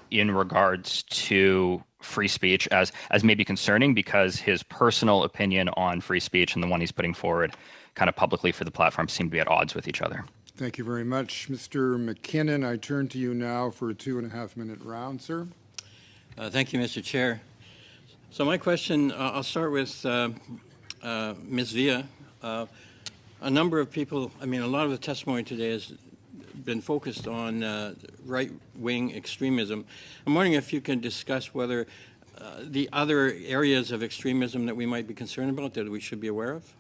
in regards to free speech as maybe concerning, because his personal opinion on free speech and the one he's putting forward kind of publicly for the platform seem to be at odds with each other. Thank you very much. Mr. McKinnon, I turn to you now for a 2.5-minute round, sir. Thank you, Mr. Chair. So my question, I'll start with Ms. Villa. A number of people, a lot of the testimony today has been focused on right-wing extremism. I'm wondering if you can discuss whether the other areas of extremism that we might be concerned about that we should be aware of.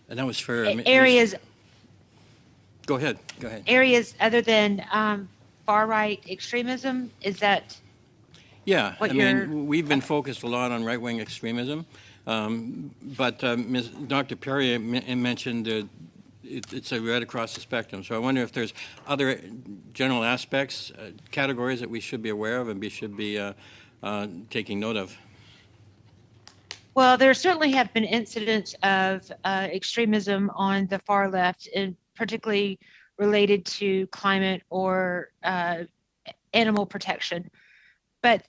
And that was for areas. Go ahead. Areas other than far-right extremism. Is that? Yeah, what we've been focused a lot on right-wing extremism. But Dr. Perry mentioned it's right across the spectrum. So I wonder if there's other general aspects, categories that we should be aware of and we should be taking note of. Well, there certainly have been incidents of extremism on the far left, and particularly related to climate or animal protection. But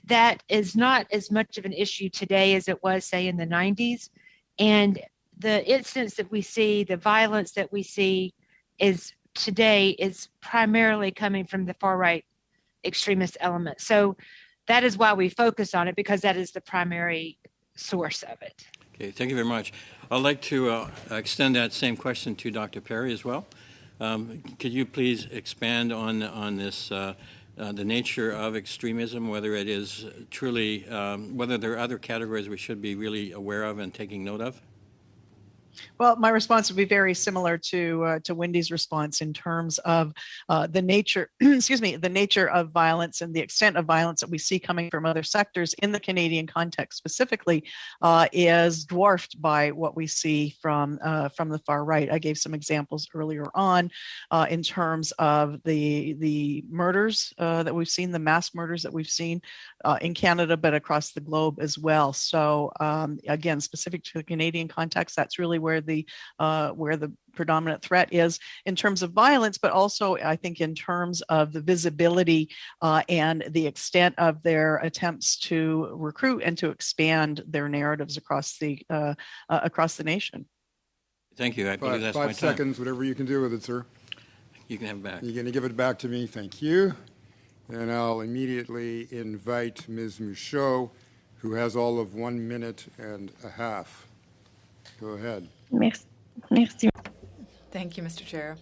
that is not as much of an issue today as it was, say, in the 90s. And the incidents that we see, the violence that we see today is primarily coming from the far-right extremist element. So that is why we focus on it, because that is the primary source of it. Okay, thank you very much. I'd like to extend that same question to Dr. Perry as well. Could you please expand on this the nature of extremism, whether it is truly, whether there are other categories we should be really aware of and taking note of? Well, my response would be very similar to Wendy's response in terms of the nature, the nature of violence and the extent of violence that we see coming from other sectors in the Canadian context specifically is dwarfed by what we see from the far right. I gave some examples earlier on in terms of the murders that we've seen, the mass murders that we've seen in Canada, but across the globe as well. So again, specific to the Canadian context, that's really where the predominant threat is in terms of violence, but also I think in terms of the visibility and the extent of their attempts to recruit and to expand their narratives across the nation. Thank you. I believe that's my time. 5 seconds, whatever you can do with it, sir. You can have it back. You're going to give it back to me. Thank you. And I'll immediately invite Ms. Michaud, who has all of 1 minute and a half. Go ahead. Merci. Thank you, Mr. Chair.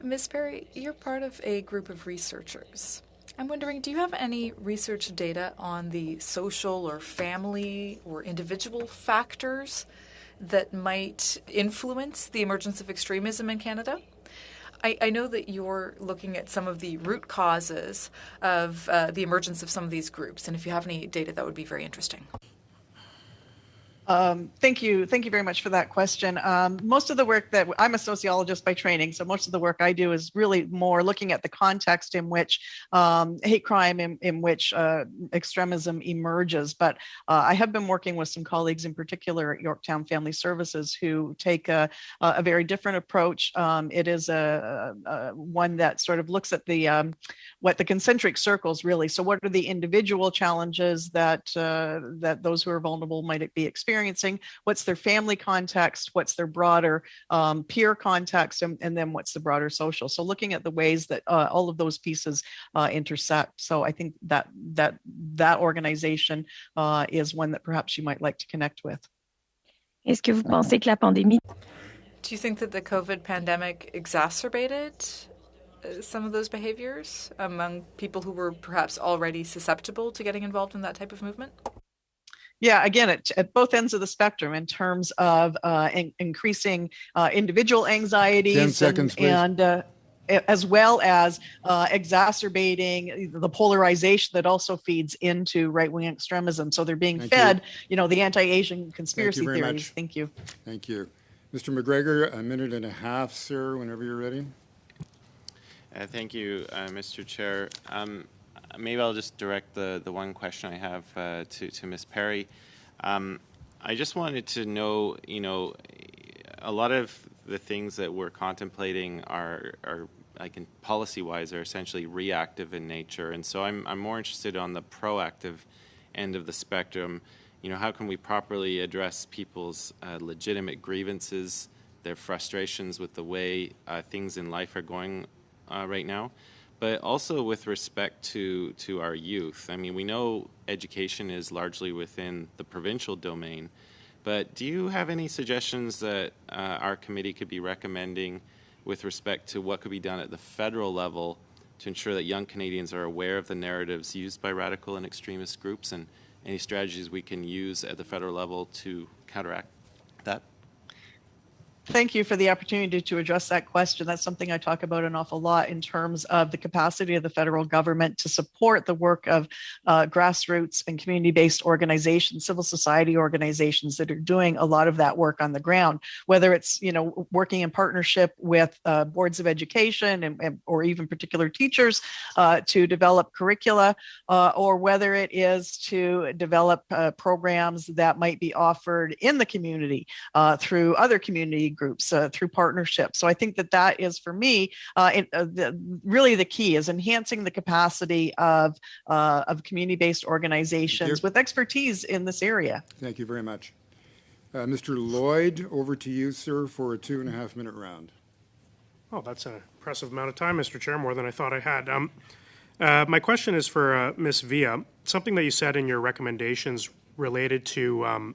Ms. Perry, you're part of a group of researchers. I'm wondering, do you have any research data on the social or family or individual factors that might influence the emergence of extremism in Canada? I know that you're looking at some of the root causes of the emergence of some of these groups, and if you have any data, that would be very interesting. Thank you very much for that question. Most of the work that I'm a sociologist by training, so most of the work I do is really more looking at the context in which hate crime, in which extremism emerges. But I have been working with some colleagues, in particular at Yorktown Family Services, who take a very different approach. It is one that sort of looks at what the concentric circles really. So what are the individual challenges that those who are vulnerable might be experiencing? What's their family context? What's their broader peer context? And then what's the broader social? So looking at the ways that all of those pieces intersect. So I think that organization is one that perhaps you might like to connect with. Est-ce que vous pensez que la pandémie... Do you think that the COVID pandemic exacerbated some of those behaviors among people who were perhaps already susceptible to getting involved in that type of movement? Yeah, again, at both ends of the spectrum in terms of increasing individual anxieties 10 seconds, and as well as exacerbating the polarization that also feeds into right-wing extremism. So they're being fed, the anti-Asian conspiracy theories. Much. Thank you. Thank you. Mr. McGregor, a minute and a half, sir, whenever you're ready. Thank you, Mr. Chair. Maybe I'll just direct the one question I have to Ms. Perry. I just wanted to know, a lot of the things that we're contemplating are like in policy-wise, are essentially reactive in nature, and so I'm more interested on the proactive end of the spectrum. How can we properly address people's legitimate grievances, their frustrations with the way things in life are going right now? But also with respect to our youth. I mean, we know education is largely within the provincial domain, but do you have any suggestions that our committee could be recommending with respect to what could be done at the federal level to ensure that young Canadians are aware of the narratives used by radical and extremist groups, and any strategies we can use at the federal level to counteract that? Thank you for the opportunity to address that question. That's something I talk about an awful lot in terms of the capacity of the federal government to support the work of grassroots and community-based organizations, civil society organizations that are doing a lot of that work on the ground, whether it's, working in partnership with boards of education or even particular teachers to develop curricula, or whether it is to develop programs that might be offered in the community through other community groups, through partnerships. So I think that is, for me, really the key is enhancing the capacity of community-based organizations with expertise in this area. Thank you very much. Mr. Lloyd, over to you, sir, for a 2.5-minute round. Oh, that's an impressive amount of time, Mr. Chair, more than I thought I had. My question is for Ms. Villa. Something that you said in your recommendations related to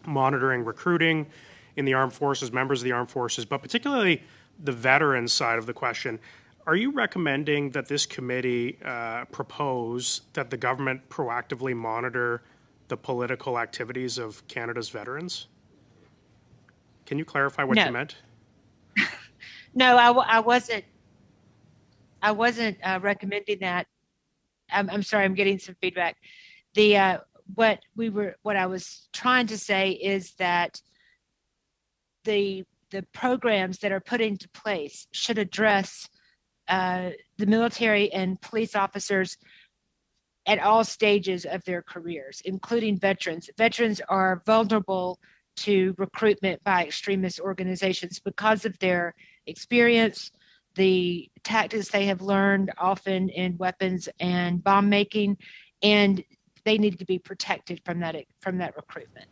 monitoring recruiting in the armed forces, members of the armed forces, but particularly the veteran side of the question. Are you recommending that this committee propose that the government proactively monitor the political activities of Canada's veterans? Can you clarify what you meant? No, I wasn't recommending that. I'm sorry, I'm getting some feedback. What I was trying to say is that the programs that are put into place should address the military and police officers at all stages of their careers, including veterans. Veterans are vulnerable to recruitment by extremist organizations because of their experience, the tactics they have learned, often in weapons and bomb making, and they need to be protected from that recruitment.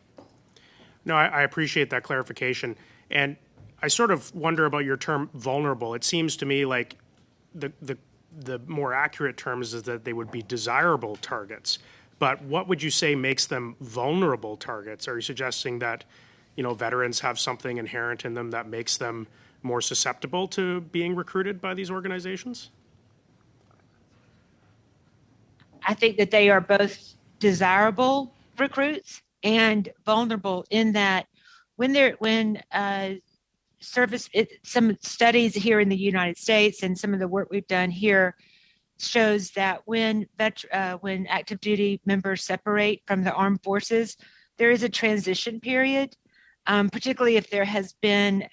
No, I appreciate that clarification. And I sort of wonder about your term vulnerable. It seems to me like the more accurate terms is that they would be desirable targets. But what would you say makes them vulnerable targets? Are you suggesting that, veterans have something inherent in them that makes them more susceptible to being recruited by these organizations? I think that they are both desirable recruits and vulnerable in that when some studies here in the United States and some of the work we've done here shows that when active duty members separate from the armed forces, there is a transition period, particularly if there has been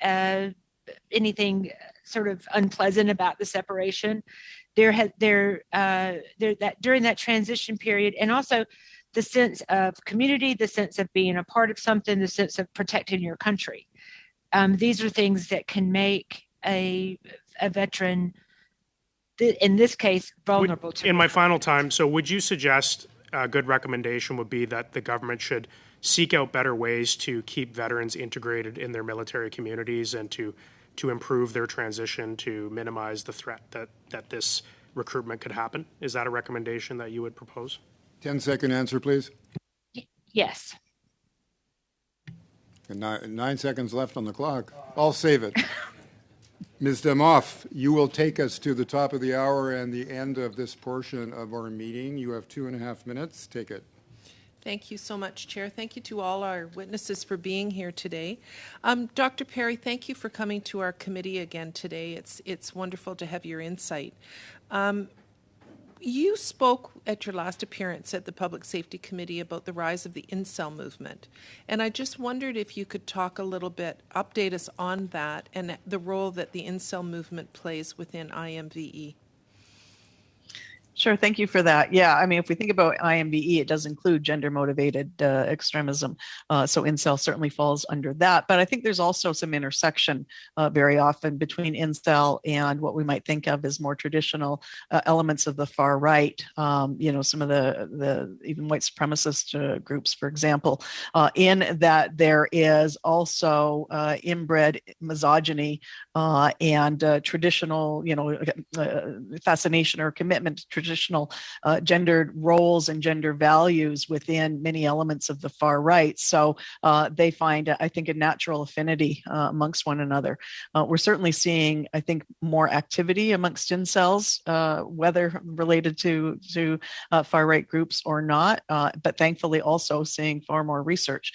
anything sort of unpleasant about the separation. During that transition period, and also the sense of community, the sense of being a part of something, the sense of protecting your country. These are things that can make a veteran, in this case, vulnerable to. In my final time, so would you suggest a good recommendation would be that the government should seek out better ways to keep veterans integrated in their military communities and to improve their transition, to minimize the threat that this recruitment could happen? Is that a recommendation that you would propose? 10-second answer, please. Yes. And 9 seconds left on the clock. I'll save it. Ms. Demoff, you will take us to the top of the hour and the end of this portion of our meeting. You have 2.5 minutes. Take it. Thank you so much, Chair. Thank you to all our witnesses for being here today. Dr. Perry, thank you for coming to our committee again today. It's wonderful to have your insight. You spoke at your last appearance at the Public Safety Committee about the rise of the incel movement. And I just wondered if you could talk a little bit, update us on that and the role that the incel movement plays within IMVE. Sure, thank you for that. Yeah, I mean, if we think about IMVE, it does include gender-motivated extremism. So incel certainly falls under that. But I think there's also some intersection very often between incel and what we might think of as more traditional elements of the far right. Some of the even white supremacist groups, for example, in that there is also inbred misogyny and traditional, fascination or commitment to traditional gendered roles and gender values within many elements of the far right. So they find, I think, a natural affinity amongst one another. We're certainly seeing, I think, more activity amongst incels, whether related to far right groups or not, but thankfully also seeing far more research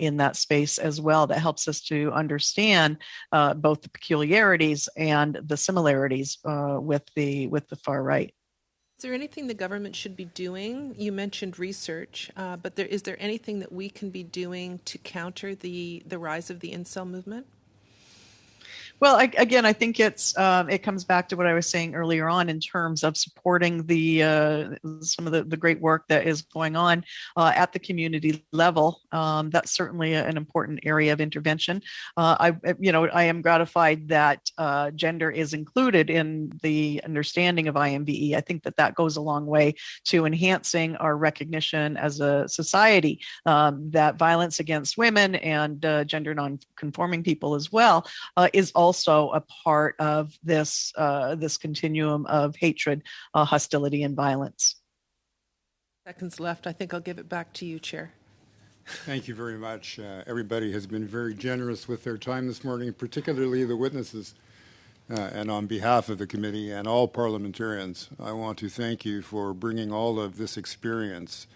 in that space as well that helps us to understand both the peculiarities and the similarities with the far right. Is there anything the government should be doing? You mentioned research, but is there anything that we can be doing to counter the rise of the incel movement? Well, I think it comes back to what I was saying earlier on in terms of supporting some of the great work that is going on at the community level. That's certainly an important area of intervention. I am gratified that gender is included in the understanding of IMVE. I think that goes a long way to enhancing our recognition as a society that violence against women and gender non-conforming people as well is also a part of this continuum of hatred, hostility, and violence. Seconds left. I think I'll give it back to you, Chair. Thank you very much. Everybody has been very generous with their time this morning, particularly the witnesses. And on behalf of the committee and all parliamentarians, I want to thank you for bringing all of this experience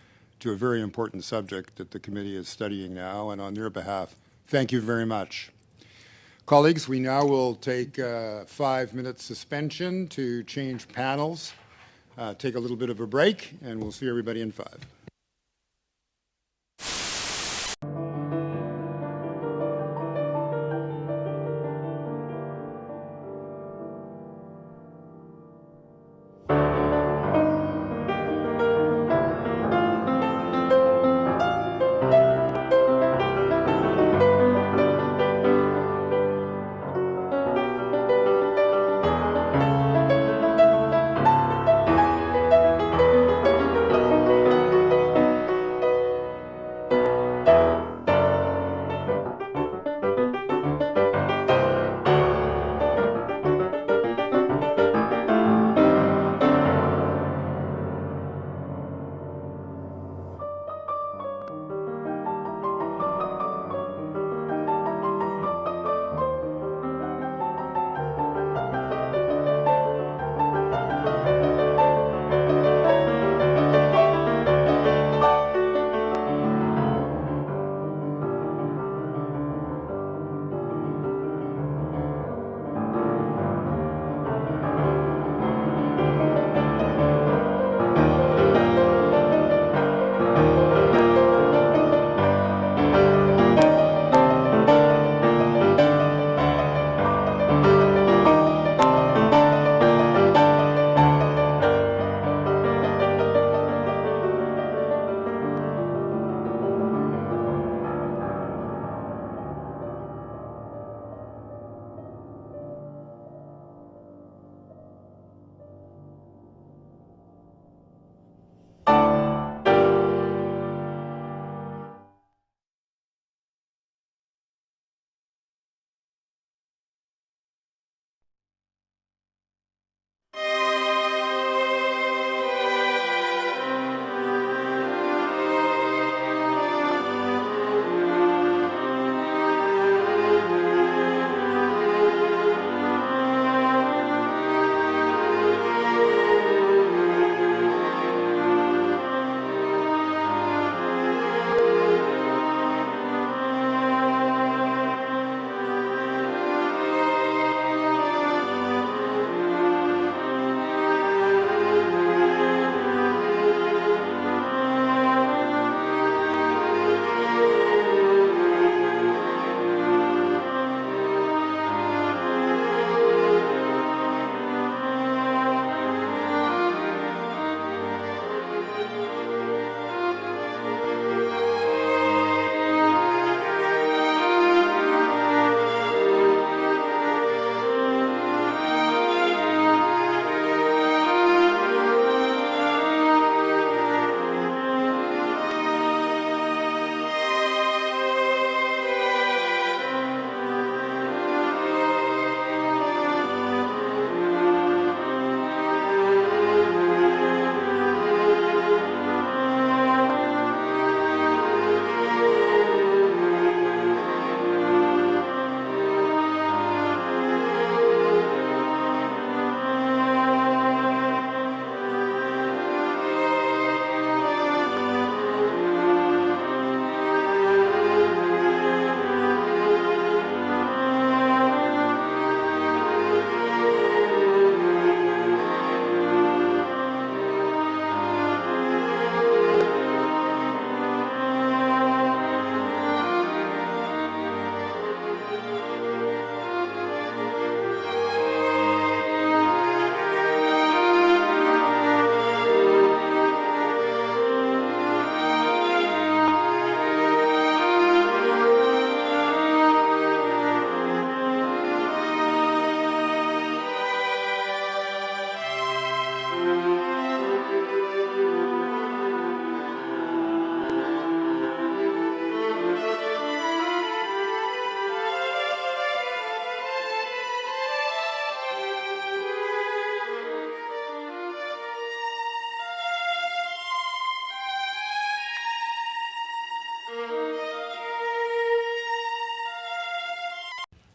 to a very important subject that the committee is studying now. And on their behalf, thank you very much. Colleagues, we now will take a 5-minute suspension to change panels, take a little bit of a break, and we'll see everybody in 5.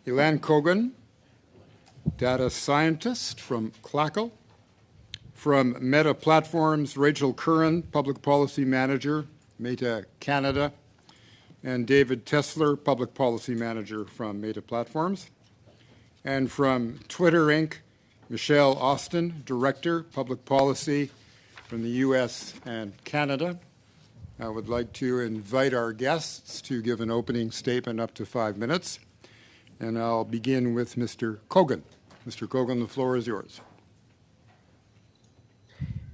Ilan Kogan, data scientist from Clackle. From Meta Platforms, Rachel Curran, Public Policy Manager, Meta Canada, and David Tesler, Public Policy Manager from Meta Platforms. And from Twitter Inc., Michelle Austin, Director, Public Policy from the U.S. and Canada. I would like to invite our guests to give an opening statement up to 5 minutes. And I'll begin with Mr. Kogan. Mr. Kogan, the floor is yours.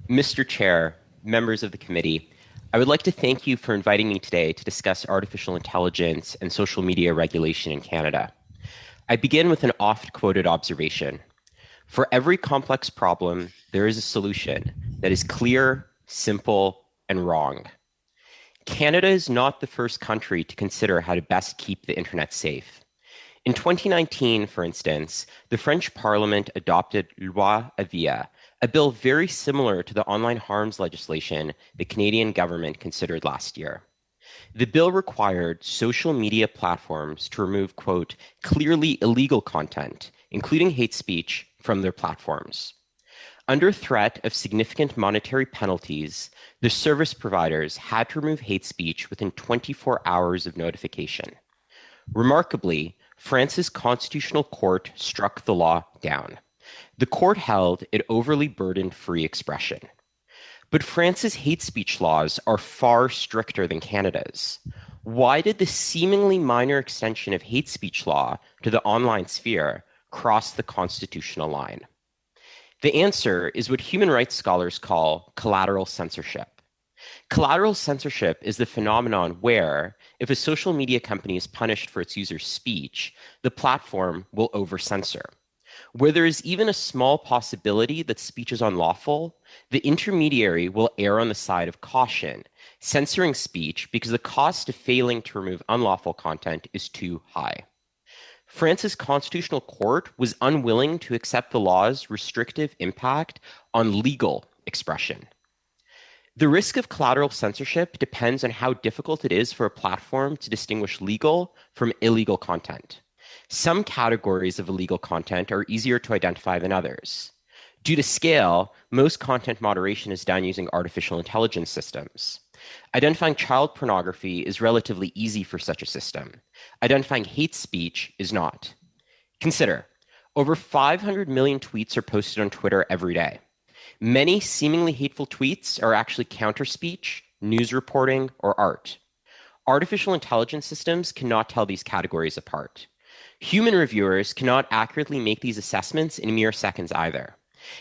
Mr. Chair, members of the committee, I would like to thank you for inviting me today to discuss artificial intelligence and social media regulation in Canada. I begin with an oft-quoted observation. For every complex problem, there is a solution that is clear, simple, and wrong. Canada is not the first country to consider how to best keep the internet safe. In 2019, for instance, the French Parliament adopted Loi Avia, a bill very similar to the online harms legislation the Canadian government considered last year. The bill required social media platforms to remove, quote, clearly illegal content, including hate speech, from their platforms. Under threat of significant monetary penalties, the service providers had to remove hate speech within 24 hours of notification. Remarkably, France's constitutional court struck the law down. The court held it overly burdened free expression. But France's hate speech laws are far stricter than Canada's. Why did the seemingly minor extension of hate speech law to the online sphere cross the constitutional line? The answer is what human rights scholars call collateral censorship. Collateral censorship is the phenomenon where, if a social media company is punished for its users' speech, the platform will over-censor. Where there is even a small possibility that speech is unlawful, the intermediary will err on the side of caution, censoring speech because the cost of failing to remove unlawful content is too high. France's constitutional court was unwilling to accept the law's restrictive impact on legal expression. The risk of collateral censorship depends on how difficult it is for a platform to distinguish legal from illegal content. Some categories of illegal content are easier to identify than others. Due to scale, most content moderation is done using artificial intelligence systems. Identifying child pornography is relatively easy for such a system. Identifying hate speech is not. Consider, over 500 million tweets are posted on Twitter every day. Many seemingly hateful tweets are actually counter-speech, news reporting, or art. Artificial intelligence systems cannot tell these categories apart. Human reviewers cannot accurately make these assessments in mere seconds either.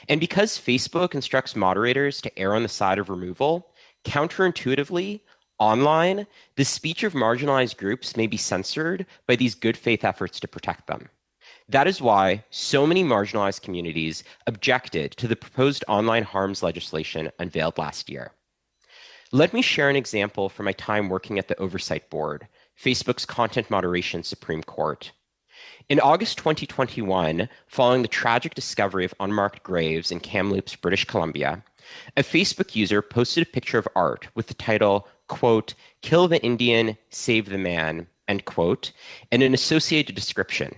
And because Facebook instructs moderators to err on the side of removal, counterintuitively, online, the speech of marginalized groups may be censored by these good faith efforts to protect them. That is why so many marginalized communities objected to the proposed online harms legislation unveiled last year. Let me share an example from my time working at the Oversight Board, Facebook's Content Moderation Supreme Court. In August 2021, following the tragic discovery of unmarked graves in Kamloops, British Columbia, a Facebook user posted a picture of art with the title, quote, "Kill the Indian, save the man," end quote, and an associated description.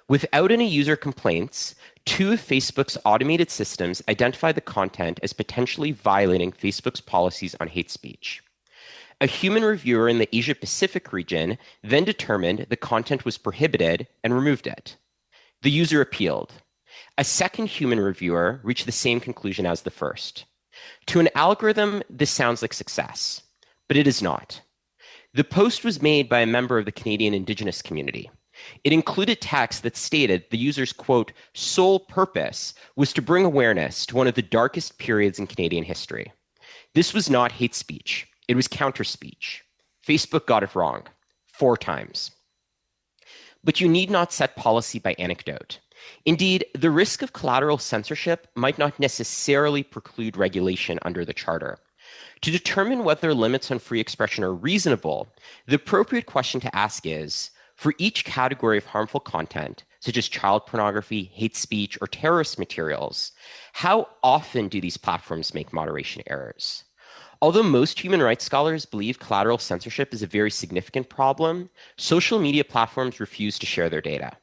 Without any user complaints, 2 of Facebook's automated systems identified the content as potentially violating Facebook's policies on hate speech. A human reviewer in the Asia-Pacific region then determined the content was prohibited and removed it. The user appealed. A second human reviewer reached the same conclusion as the first. To an algorithm, this sounds like success, but it is not. The post was made by a member of the Canadian Indigenous community. It included text that stated the user's, quote, sole purpose was to bring awareness to one of the darkest periods in Canadian history. This was not hate speech. It was counter speech. Facebook got it wrong 4 times. But you need not set policy by anecdote. Indeed, the risk of collateral censorship might not necessarily preclude regulation under the Charter. To determine whether limits on free expression are reasonable, the appropriate question to ask is, for each category of harmful content, such as child pornography, hate speech, or terrorist materials, how often do these platforms make moderation errors? Although most human rights scholars believe collateral censorship is a very significant problem, social media platforms refuse to share their data.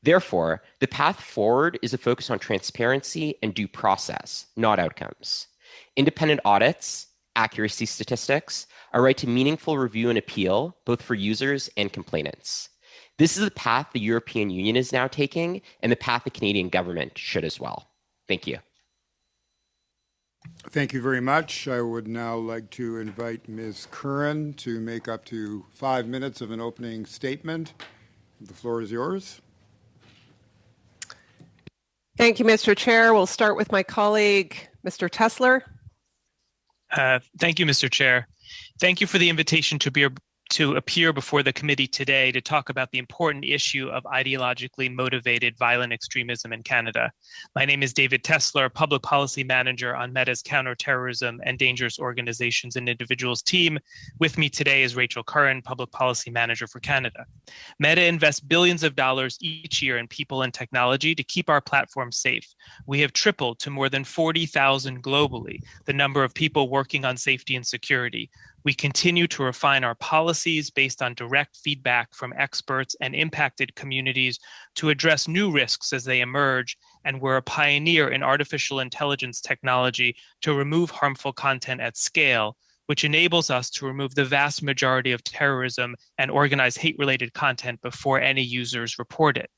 Therefore, the path forward is a focus on transparency and due process, not outcomes. Independent audits, accuracy statistics, a right to meaningful review and appeal, both for users and complainants. This is the path the European Union is now taking, and the path the Canadian government should as well. Thank you. Thank you very much. I would now like to invite Ms. Curran to make up to 5 minutes of an opening statement. The floor is yours. Thank you, Mr. Chair. We'll start with my colleague, Mr. Tesler. Thank you, Mr. Chair. Thank you for the invitation to appear before the committee today to talk about the important issue of ideologically motivated violent extremism in Canada. My name is David Tesler, Public Policy Manager on Meta's Counterterrorism and Dangerous Organizations and Individuals team. With me today is Rachel Curran, Public Policy Manager for Canada. Meta invests billions of dollars each year in people and technology to keep our platform safe. We have tripled to more than 40,000 globally, the number of people working on safety and security. We continue to refine our policies based on direct feedback from experts and impacted communities to address new risks as they emerge, and we're a pioneer in artificial intelligence technology to remove harmful content at scale, which enables us to remove the vast majority of terrorism and organized hate-related content before any users report it.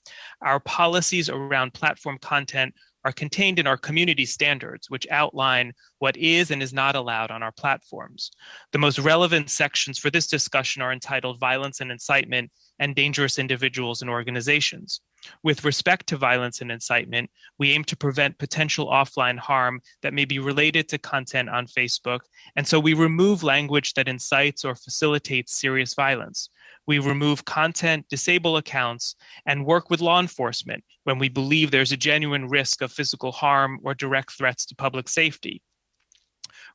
Our policies around platform content are contained in our community standards, which outline what is and is not allowed on our platforms. The most relevant sections for this discussion are entitled Violence and Incitement and Dangerous Individuals and Organizations. With respect to violence and incitement, we aim to prevent potential offline harm that may be related to content on Facebook, and so we remove language that incites or facilitates serious violence. We remove content, disable accounts, and work with law enforcement when we believe there's a genuine risk of physical harm or direct threats to public safety.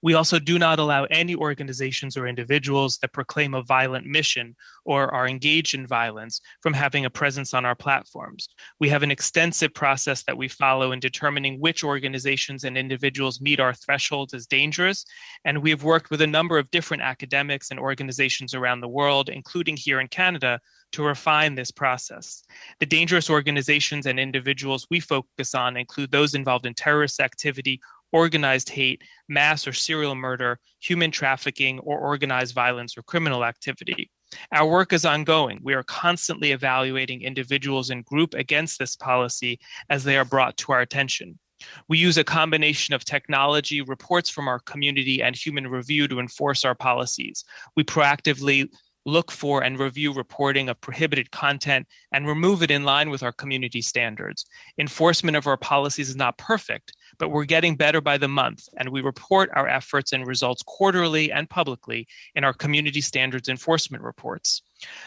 We also do not allow any organizations or individuals that proclaim a violent mission or are engaged in violence from having a presence on our platforms. We have an extensive process that we follow in determining which organizations and individuals meet our thresholds as dangerous, and we have worked with a number of different academics and organizations around the world, including here in Canada, to refine this process. The dangerous organizations and individuals we focus on include those involved in terrorist activity, organized hate, mass or serial murder, human trafficking, or organized violence or criminal activity. Our work is ongoing. We are constantly evaluating individuals and groups against this policy as they are brought to our attention. We use a combination of technology, reports from our community, and human review to enforce our policies. We proactively look for and review reporting of prohibited content and remove it in line with our community standards. Enforcement of our policies is not perfect, but we're getting better by the month, and we report our efforts and results quarterly and publicly in our community standards enforcement reports.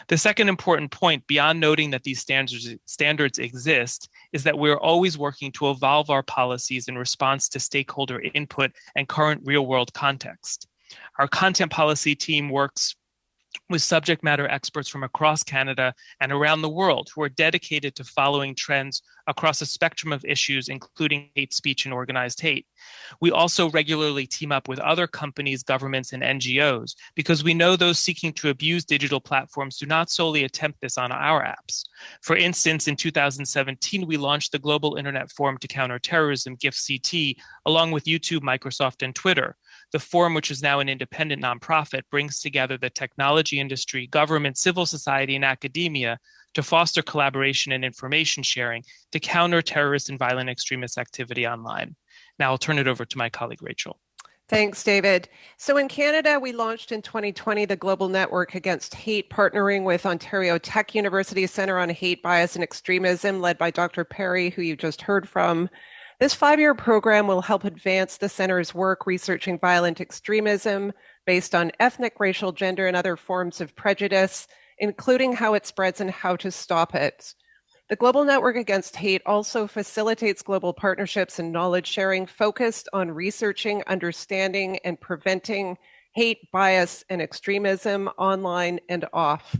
The second important point, beyond noting that these standards exist, is that we're always working to evolve our policies in response to stakeholder input and current real-world context. Our content policy team works with subject matter experts from across Canada and around the world who are dedicated to following trends across a spectrum of issues, including hate speech and organized hate. We also regularly team up with other companies, governments, and NGOs because we know those seeking to abuse digital platforms do not solely attempt this on our apps. For instance, in 2017, we launched the Global Internet Forum to Counter Terrorism, GIFCT, along with YouTube, Microsoft, and Twitter. The forum, which is now an independent nonprofit, brings together the technology industry, government, civil society, and academia to foster collaboration and information sharing to counter terrorist and violent extremist activity online. Now I'll turn it over to my colleague, Rachel. Thanks, David. So in Canada, we launched in 2020 the Global Network Against Hate, partnering with Ontario Tech University Centre on Hate, Bias, and Extremism, led by Dr. Perry, who you just heard from. This 5-year program will help advance the center's work researching violent extremism based on ethnic, racial, gender, and other forms of prejudice, including how it spreads and how to stop it. The Global Network Against Hate also facilitates global partnerships and knowledge sharing focused on researching, understanding, and preventing hate, bias, and extremism online and off.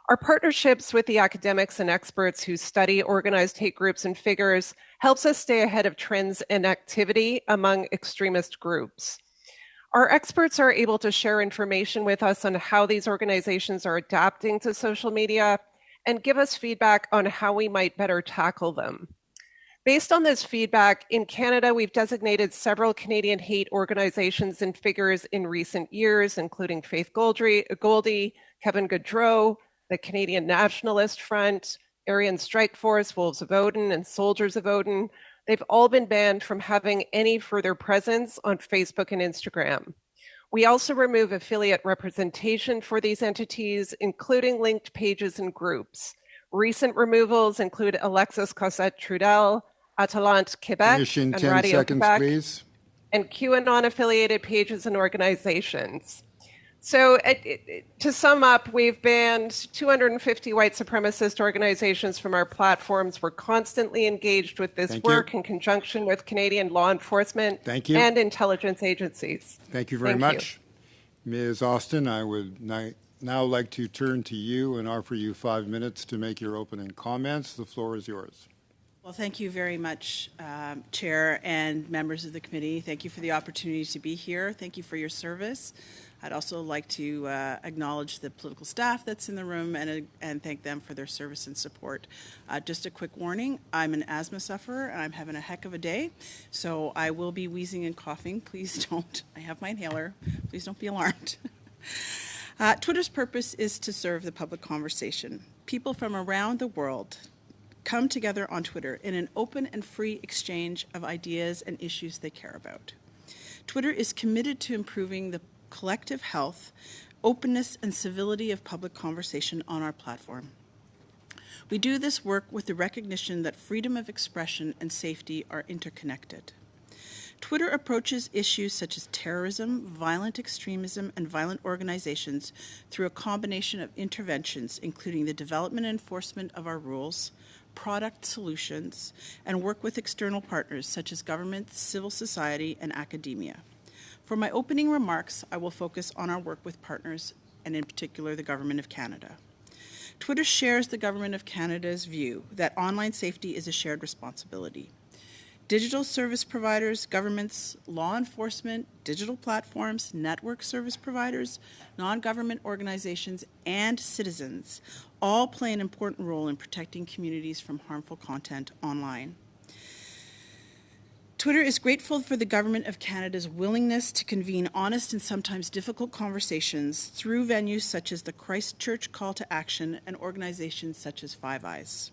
Our partnerships with the academics and experts who study organized hate groups and figures helps us stay ahead of trends and activity among extremist groups. Our experts are able to share information with us on how these organizations are adapting to social media and give us feedback on how we might better tackle them. Based on this feedback, in Canada, we've designated several Canadian hate organizations and figures in recent years, including Faith Goldie, Kevin Gaudreau, the Canadian Nationalist Front, Aryan Strike Force, Wolves of Odin, and Soldiers of Odin. They've all been banned from having any further presence on Facebook and Instagram. We also remove affiliate representation for these entities, including linked pages and groups. Recent removals include Alexis Cossette-Trudel, Atalante Quebec, Commission, and 10 Radio seconds, Quebec, please. and QAnon-affiliated pages and organizations. So to sum up, we've banned 250 white supremacist organizations from our platforms. We're constantly engaged with this work in conjunction with Canadian law enforcement and intelligence agencies. Thank you very much. Ms. Austin, I would now like to turn to you and offer you 5 minutes to make your opening comments. The floor is yours. Well, thank you very much, Chair and members of the committee. Thank you for the opportunity to be here. Thank you for your service. I'd also like to acknowledge the political staff that's in the room and thank them for their service and support. Just a quick warning, I'm an asthma sufferer and I'm having a heck of a day, so I will be wheezing and coughing. Please don't. I have my inhaler. Please don't be alarmed. Twitter's purpose is to serve the public conversation. People from around the world come together on Twitter in an open and free exchange of ideas and issues they care about. Twitter is committed to improving the collective health, openness, and civility of public conversation on our platform. We do this work with the recognition that freedom of expression and safety are interconnected. Twitter approaches issues such as terrorism, violent extremism, and violent organizations through a combination of interventions, including the development and enforcement of our rules, product solutions, and work with external partners such as government, civil society, and academia. For my opening remarks, I will focus on our work with partners, and in particular, the Government of Canada. Twitter shares the Government of Canada's view that online safety is a shared responsibility. Digital service providers, governments, law enforcement, digital platforms, network service providers, non-government organizations, and citizens all play an important role in protecting communities from harmful content online. Twitter is grateful for the Government of Canada's willingness to convene honest and sometimes difficult conversations through venues such as the Christchurch Call to Action and organizations such as Five Eyes.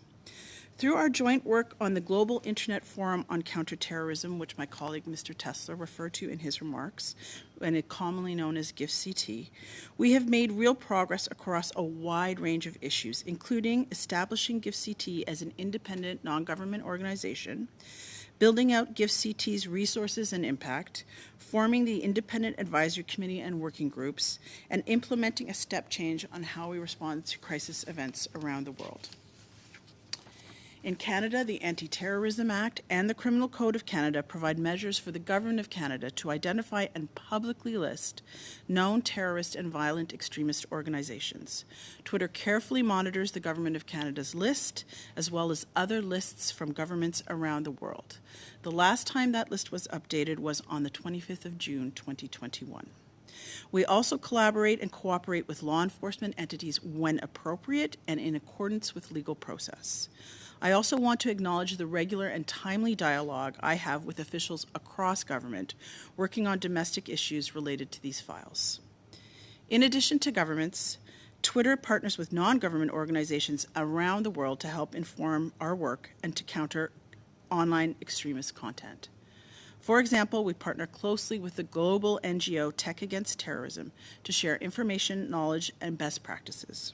Through our joint work on the Global Internet Forum on Counterterrorism, which my colleague Mr. Tesler referred to in his remarks, and it commonly known as GIFCT, we have made real progress across a wide range of issues, including establishing GIFCT as an independent non-government organization, building out GIFCT's resources and impact, forming the Independent Advisory Committee and working groups, and implementing a step change on how we respond to crisis events around the world. In Canada, the Anti-Terrorism Act and the Criminal Code of Canada provide measures for the Government of Canada to identify and publicly list known terrorist and violent extremist organizations. Twitter carefully monitors the Government of Canada's list, as well as other lists from governments around the world. The last time that list was updated was on the 25th of June, 2021. We also collaborate and cooperate with law enforcement entities when appropriate and in accordance with legal process. I also want to acknowledge the regular and timely dialogue I have with officials across government working on domestic issues related to these files. In addition to governments, Twitter partners with non-government organizations around the world to help inform our work and to counter online extremist content. For example, we partner closely with the global NGO Tech Against Terrorism to share information, knowledge, and best practices.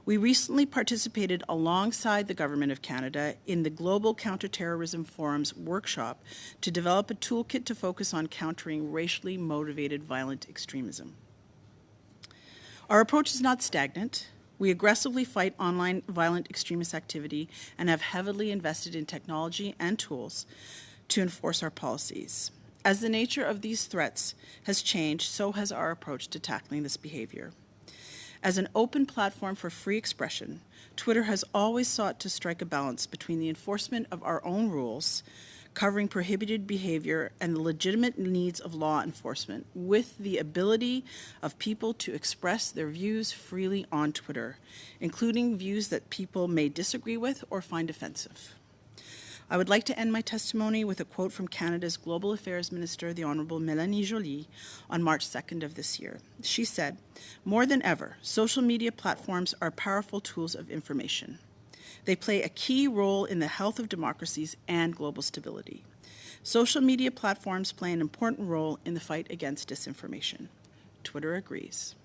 We recently participated alongside the Government of Canada in the Global Counterterrorism Forum's workshop to develop a toolkit to focus on countering racially motivated violent extremism. Our approach is not stagnant. We aggressively fight online violent extremist activity and have heavily invested in technology and tools to enforce our policies. As the nature of these threats has changed, so has our approach to tackling this behavior. As an open platform for free expression, Twitter has always sought to strike a balance between the enforcement of our own rules, covering prohibited behavior and the legitimate needs of law enforcement, with the ability of people to express their views freely on Twitter, including views that people may disagree with or find offensive. I would like to end my testimony with a quote from Canada's Global Affairs Minister, the Honourable Mélanie Joly, on March 2nd of this year. She said, "More than ever, social media platforms are powerful tools of information. They play a key role in the health of democracies and global stability. Social media platforms play an important role in the fight against disinformation." Twitter agrees.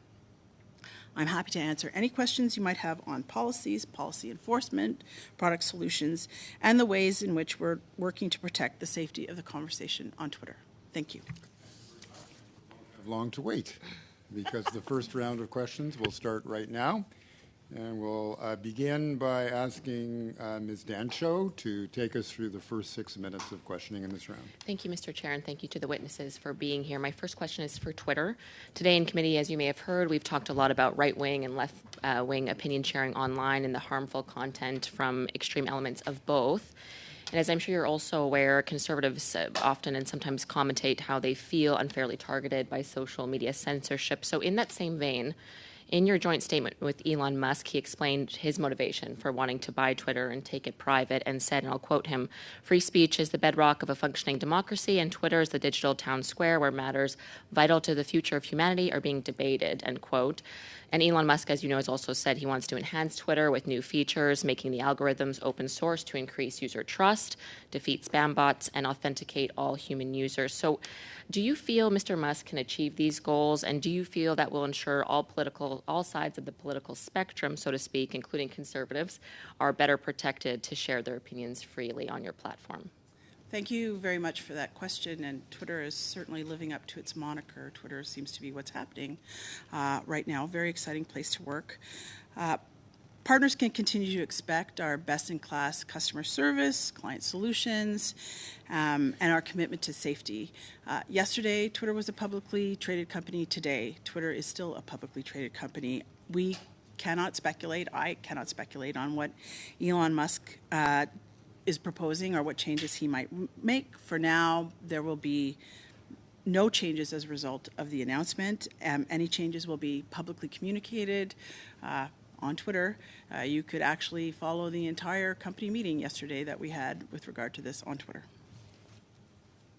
I'm happy to answer any questions you might have on policies, policy enforcement, product solutions, and the ways in which we're working to protect the safety of the conversation on Twitter. Thank you. Have long to wait, because the first round of questions will start right now. And we'll begin by asking Ms. Dancho to take us through the first 6 minutes of questioning in this round. Thank you, Mr. Chair, and thank you to the witnesses for being here. My first question is for Twitter. Today in committee, as you may have heard, we've talked a lot about right-wing and left-wing opinion sharing online and the harmful content from extreme elements of both. And as I'm sure you're also aware, conservatives often and sometimes commentate how they feel unfairly targeted by social media censorship. So in that same vein, in your joint statement with Elon Musk, he explained his motivation for wanting to buy Twitter and take it private and said, and I'll quote him, "Free speech is the bedrock of a functioning democracy, and Twitter is the digital town square where matters vital to the future of humanity are being debated," end quote. And Elon Musk, as you know, has also said he wants to enhance Twitter with new features, making the algorithms open source to increase user trust, defeat spam bots, and authenticate all human users. So do you feel Mr. Musk can achieve these goals, and do you feel that will ensure all sides of the political spectrum, so to speak, including conservatives, are better protected to share their opinions freely on your platform? Thank you very much for that question, and Twitter is certainly living up to its moniker. Twitter seems to be what's happening right now. Very exciting place to work. Partners can continue to expect our best-in-class customer service, client solutions, and our commitment to safety. Yesterday, Twitter was a publicly traded company. Today, Twitter is still a publicly traded company. We cannot speculate. I cannot speculate on what Elon Musk is proposing or what changes he might make. For now, there will be no changes as a result of the announcement. Any changes will be publicly communicated on Twitter. You could actually follow the entire company meeting yesterday that we had with regard to this on Twitter.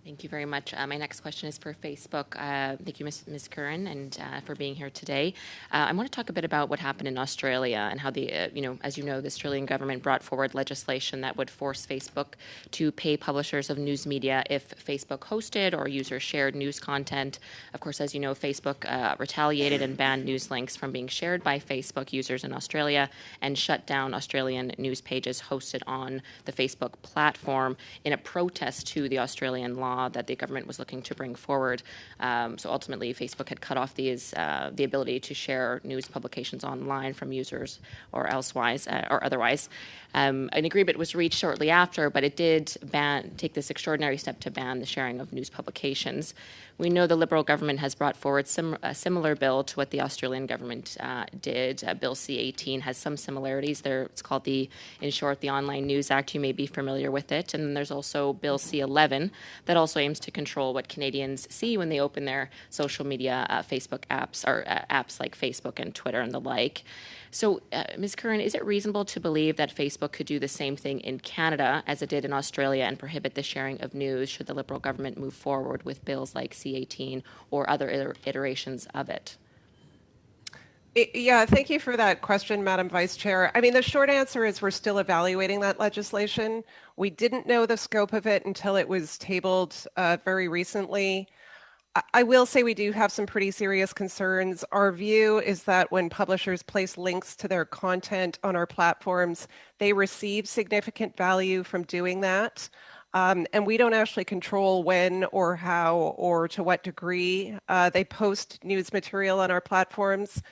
Thank you very much. My next question is for Facebook. Thank you, Ms. Curran, and for being here today. I want to talk a bit about what happened in Australia and how as you know, the Australian government brought forward legislation that would force Facebook to pay publishers of news media if Facebook hosted or user shared news content. Of course, as you know, Facebook retaliated and banned news links from being shared by Facebook users in Australia and shut down Australian news pages hosted on the Facebook platform in a protest to the Australian law that the government was looking to bring forward. So ultimately, Facebook had cut off the ability to share news publications online from users or otherwise. An agreement was reached shortly after, but it did take this extraordinary step to ban the sharing of news publications. We know the Liberal government has brought forward a similar bill to what the Australian government did. Bill C-18 has some similarities there. It's called in short, the Online News Act. You may be familiar with it. And then there's also Bill C-11 that also aims to control what Canadians see when they open their social media Facebook apps, or apps like Facebook and Twitter and the like. So, Ms. Curran, is it reasonable to believe that Facebook could do the same thing in Canada as it did in Australia and prohibit the sharing of news should the Liberal government move forward with bills like C-18 or other iterations of it? Yeah, thank you for that question, Madam Vice Chair. I mean, the short answer is we're still evaluating that legislation. We didn't know the scope of it until it was tabled very recently. I will say we do have some pretty serious concerns. Our view is that when publishers place links to their content on our platforms, they receive significant value from doing that. And we don't actually control when or how or to what degree they post news material on our platforms.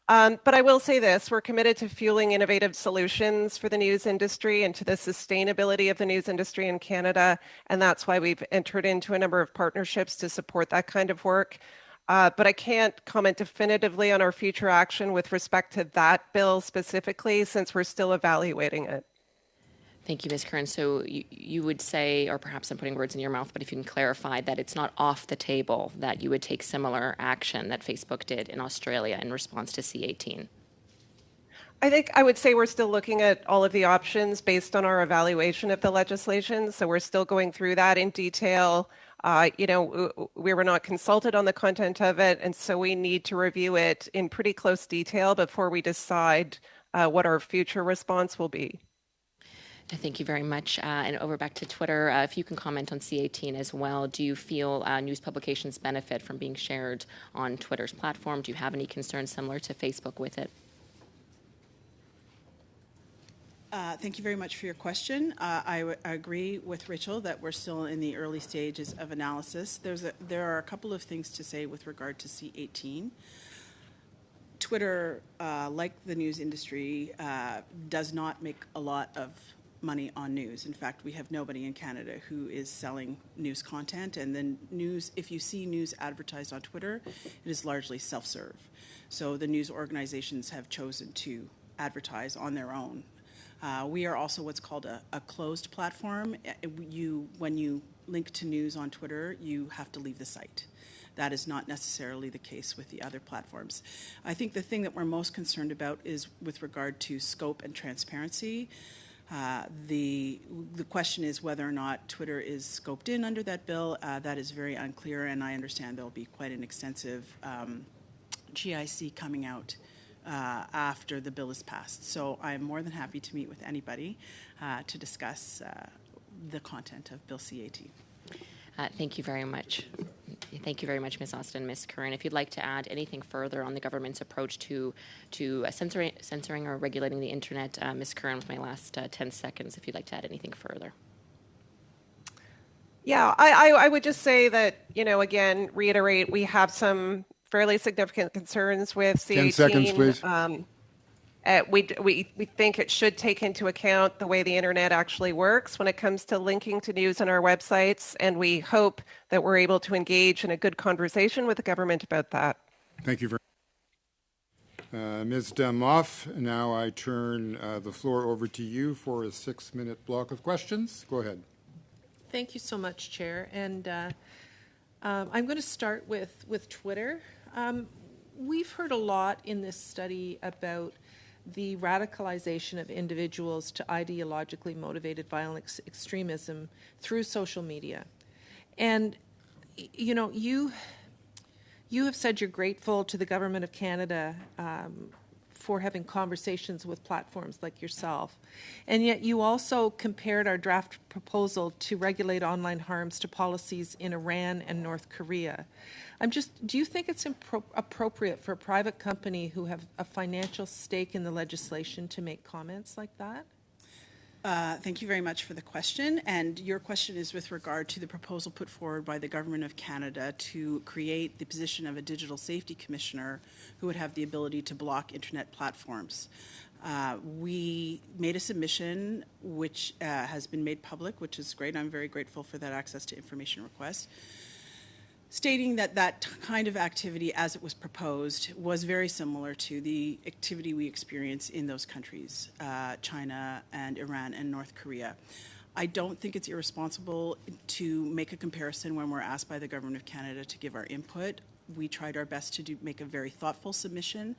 But I will say this, we're committed to fueling innovative solutions for the news industry and to the sustainability of the news industry in Canada. And that's why we've entered into a number of partnerships to support that kind of work. But I can't comment definitively on our future action with respect to that bill specifically, since we're still evaluating it. Thank you, Ms. Curran. So you would say, or perhaps I'm putting words in your mouth, but if you can clarify that it's not off the table that you would take similar action that Facebook did in Australia in response to C-18. I think I would say we're still looking at all of the options based on our evaluation of the legislation. So we're still going through that in detail. We were not consulted on the content of it, and so we need to review it in pretty close detail before we decide what our future response will be. Thank you very much. And over back to Twitter, if you can comment on C-18 as well. Do you feel news publications benefit from being shared on Twitter's platform? Do you have any concerns similar to Facebook with it? Thank you very much for your question. I agree with Rachel that we're still in the early stages of analysis. There are a couple of things to say with regard to C-18. Twitter, like the news industry, does not make a lot of money on news. In fact, we have nobody in Canada who is selling news content, and then news, if you see news advertised on Twitter, it is largely self-serve. So the news organizations have chosen to advertise on their own. We are also what's called a closed platform. When you link to news on Twitter, you have to leave the site. That is not necessarily the case with the other platforms. I think the thing that we're most concerned about is with regard to scope and transparency. The question is whether or not Twitter is scoped in under that bill. That is very unclear, and I understand there will be quite an extensive GIC coming out after the bill is passed. So I'm more than happy to meet with anybody to discuss the content of Bill C-18. Thank you very much. Thank you very much, Ms. Austin. Ms. Curran, if you'd like to add anything further on the government's approach to censoring or regulating the internet, Ms. Curran, with my last 10 seconds, if you'd like to add anything further. Yeah, I would just say that, again, reiterate, we have some fairly significant concerns with C-18. 10 seconds, please. We think it should take into account the way the internet actually works when it comes to linking to news on our websites, and we hope that we're able to engage in a good conversation with the government about that. Thank you very much. Ms. Demoff, now I turn the floor over to you for a 6-minute block of questions. Go ahead. Thank you so much, Chair. And I'm going to start with Twitter. We've heard a lot in this study about the radicalization of individuals to ideologically motivated violent extremism through social media. And, you have said you're grateful to the Government of Canada for having conversations with platforms like yourself. And yet you also compared our draft proposal to regulate online harms to policies in Iran and North Korea. Do you think it's appropriate for a private company who have a financial stake in the legislation to make comments like that? Thank you very much for the question. And your question is with regard to the proposal put forward by the Government of Canada to create the position of a digital safety commissioner who would have the ability to block internet platforms. We made a submission which has been made public, which is great. I'm very grateful for that access to information request, stating that kind of activity as it was proposed was very similar to the activity we experience in those countries, China and Iran and North Korea. I don't think it's irresponsible to make a comparison when we're asked by the Government of Canada to give our input. We tried our best to make a very thoughtful submission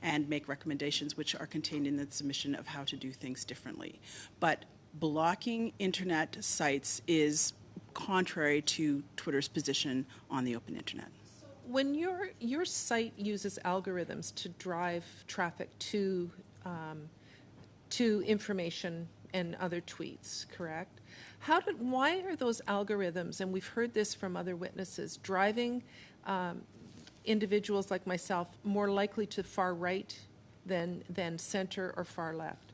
and make recommendations which are contained in the submission of how to do things differently. But blocking internet sites is contrary to Twitter's position on the open internet. When your site uses algorithms to drive traffic to information and other tweets, correct? Why are those algorithms, and we've heard this from other witnesses, driving individuals like myself more likely to far right than center or far left?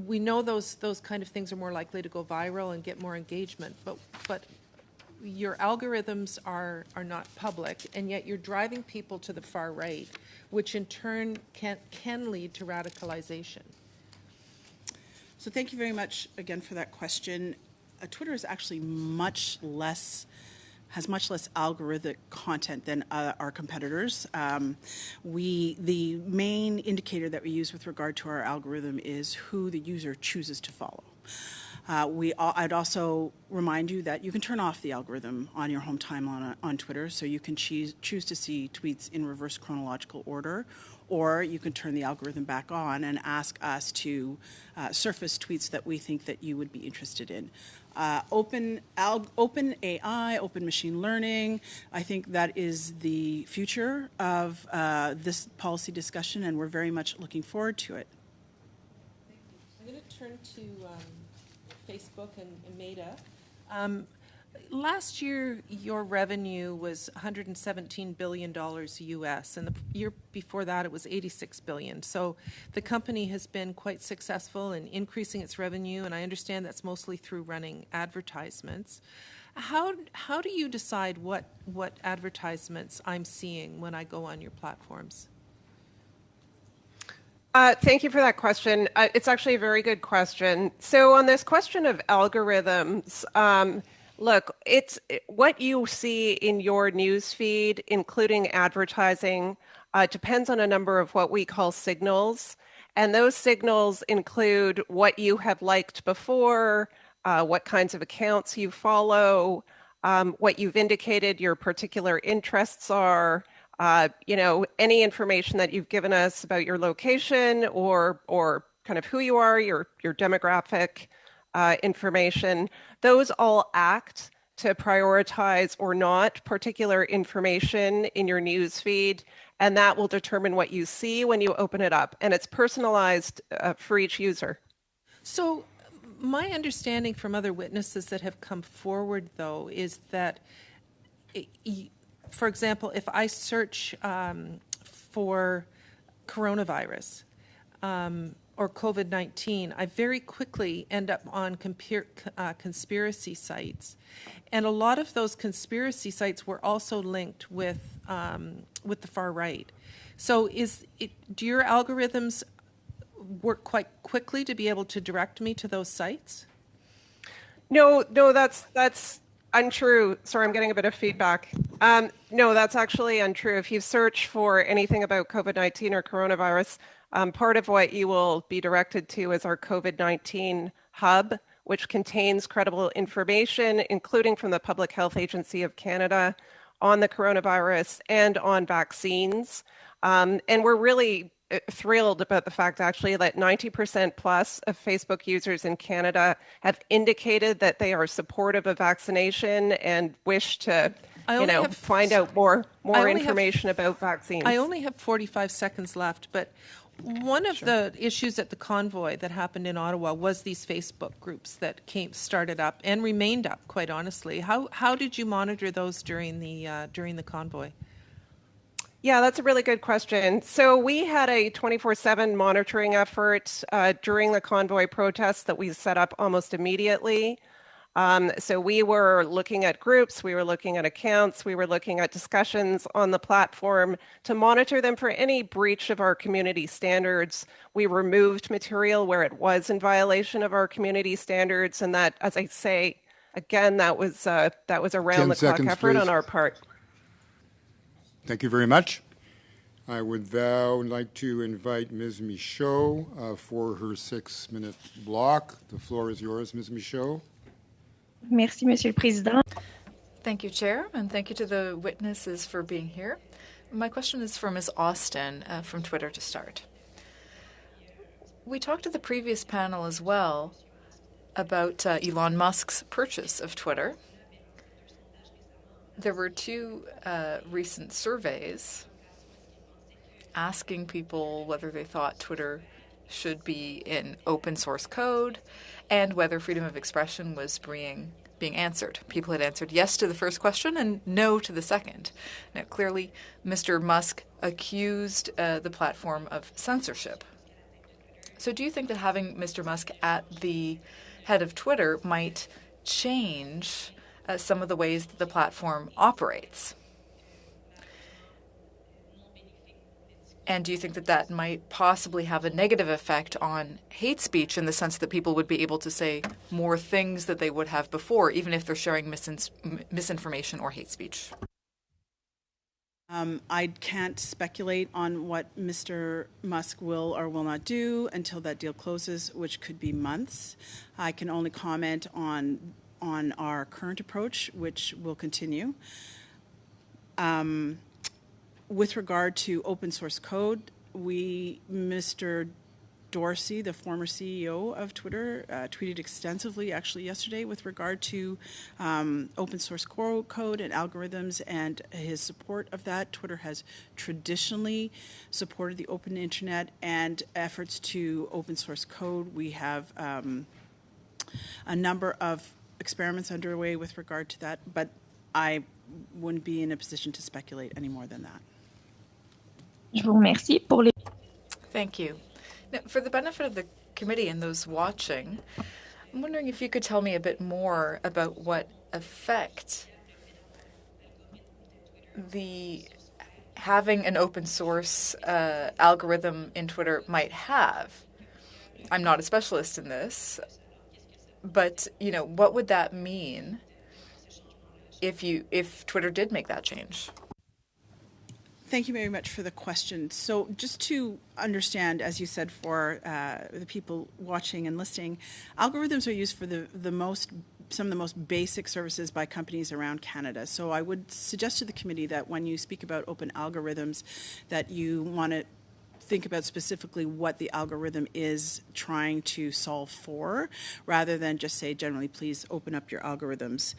We know those kind of things are more likely to go viral and get more engagement, but your algorithms are not public, and yet you're driving people to the far right, which in turn can lead to radicalization. So thank you very much again for that question. Twitter is actually has much less algorithmic content than our competitors. The main indicator that we use with regard to our algorithm is who the user chooses to follow. I'd also remind you that you can turn off the algorithm on your home timeline on Twitter, so you can choose to see tweets in reverse chronological order, or you can turn the algorithm back on and ask us to surface tweets that we think that you would be interested in. Open AI, open machine learning, I think that is the future of this policy discussion, and we're very much looking forward to it. I'm going to turn to Facebook and Meta. Last year, your revenue was $117 billion US, and the year before that, it was $86 billion. So the company has been quite successful in increasing its revenue, and I understand that's mostly through running advertisements. How do you decide what advertisements I'm seeing when I go on your platforms? Thank you for that question. It's actually a very good question. So on this question of algorithms, look, it's what you see in your news feed, including advertising, depends on a number of what we call signals. And those signals include what you have liked before, what kinds of accounts you follow, what you've indicated your particular interests are, any information that you've given us about your location or kind of who you are, your demographic information. Those all act to prioritize or not particular information in your news feed, and that will determine what you see when you open it up. And it's personalized for each user. So my understanding from other witnesses that have come forward, though, is that for example, if I search for coronavirus or COVID-19, I very quickly end up on conspiracy sites. And a lot of those conspiracy sites were also linked with the far right. So do your algorithms work quite quickly to be able to direct me to those sites? No, that's untrue. Sorry, I'm getting a bit of feedback. No, that's actually untrue. If you search for anything about COVID-19 or coronavirus, part of what you will be directed to is our COVID-19 hub, which contains credible information, including from the Public Health Agency of Canada on the coronavirus and on vaccines. And we're really thrilled about the fact, actually, that 90% plus of Facebook users in Canada have indicated that they are supportive of vaccination and wish to, find out more information about vaccines. I only have 45 seconds left, but one of the issues at the convoy that happened in Ottawa was these Facebook groups that started up and remained up, quite honestly. How did you monitor those during the convoy? Yeah, that's a really good question. So we had a 24/7 monitoring effort during the convoy protests that we set up almost immediately. So we were looking at groups, we were looking at accounts, we were looking at discussions on the platform to monitor them for any breach of our community standards. We removed material where it was in violation of our community standards, and that, as I say, again, that was a round-the-clock effort on our part. Thank you very much. I would now like to invite Ms. Michaud for her 6-minute block. The floor is yours, Ms. Michaud. Merci, Monsieur le Président. Thank you, Chair, and thank you to the witnesses for being here. My question is for Ms. Austin from Twitter to start. We talked to the previous panel as well about Elon Musk's purchase of Twitter. There were two recent surveys asking people whether they thought Twitter should be in open source code and whether freedom of expression was being answered. People had answered yes to the first question and no to the second. Now, clearly, Mr. Musk accused the platform of censorship. So do you think that having Mr. Musk at the head of Twitter might change some of the ways that the platform operates? And do you think that that might possibly have a negative effect on hate speech in the sense that people would be able to say more things that they would have before, even if they're sharing misinformation or hate speech? I can't speculate on what Mr. Musk will or will not do until that deal closes, which could be months. I can only comment on our current approach, which will continue. With regard to open source code, Mr. Dorsey, the former CEO of Twitter, tweeted extensively actually yesterday with regard to open source code and algorithms and his support of that. Twitter has traditionally supported the open internet and efforts to open source code. We have a number of experiments underway with regard to that, but I wouldn't be in a position to speculate any more than that. Je vous remercie pour les... Thank you. Now, for the benefit of the committee and those watching, I'm wondering if you could tell me a bit more about what effect having an open source algorithm in Twitter might have. I'm not a specialist in this, but what would that mean if Twitter did make that change? Thank you very much for the question. So just to understand, as you said, for the people watching and listening, algorithms are used for some of the most basic services by companies around Canada. So I would suggest to the committee that when you speak about open algorithms, that you want to think about specifically what the algorithm is trying to solve for, rather than just say generally, please open up your algorithms.